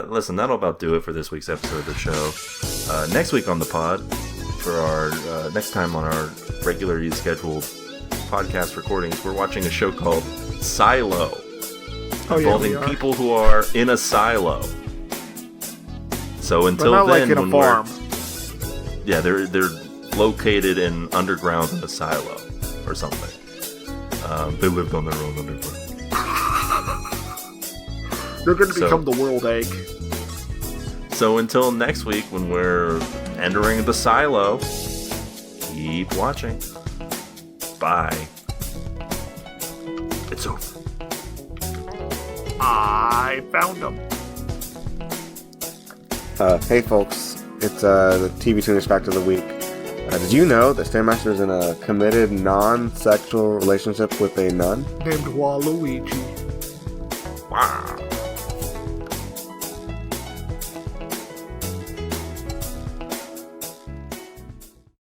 C: listen, that'll about do it for this week's episode of the show. Next week on the pod, for our next time on our regularly scheduled podcast recordings, we're watching a show called Silo, involving people who are in a silo. So until
A: not
C: then,
A: like in a farm.
C: Yeah, they're located in underground in a silo or something. They lived on their own underground.
A: They're going to become the world egg.
C: So until next week, when we're entering the silo, keep watching. Bye. It's over.
A: I found them.
B: Hey folks, it's the TV Tuners Fact of the Week. Did you know that Stairmaster is in a committed non-sexual relationship with a nun?
A: Named Waluigi.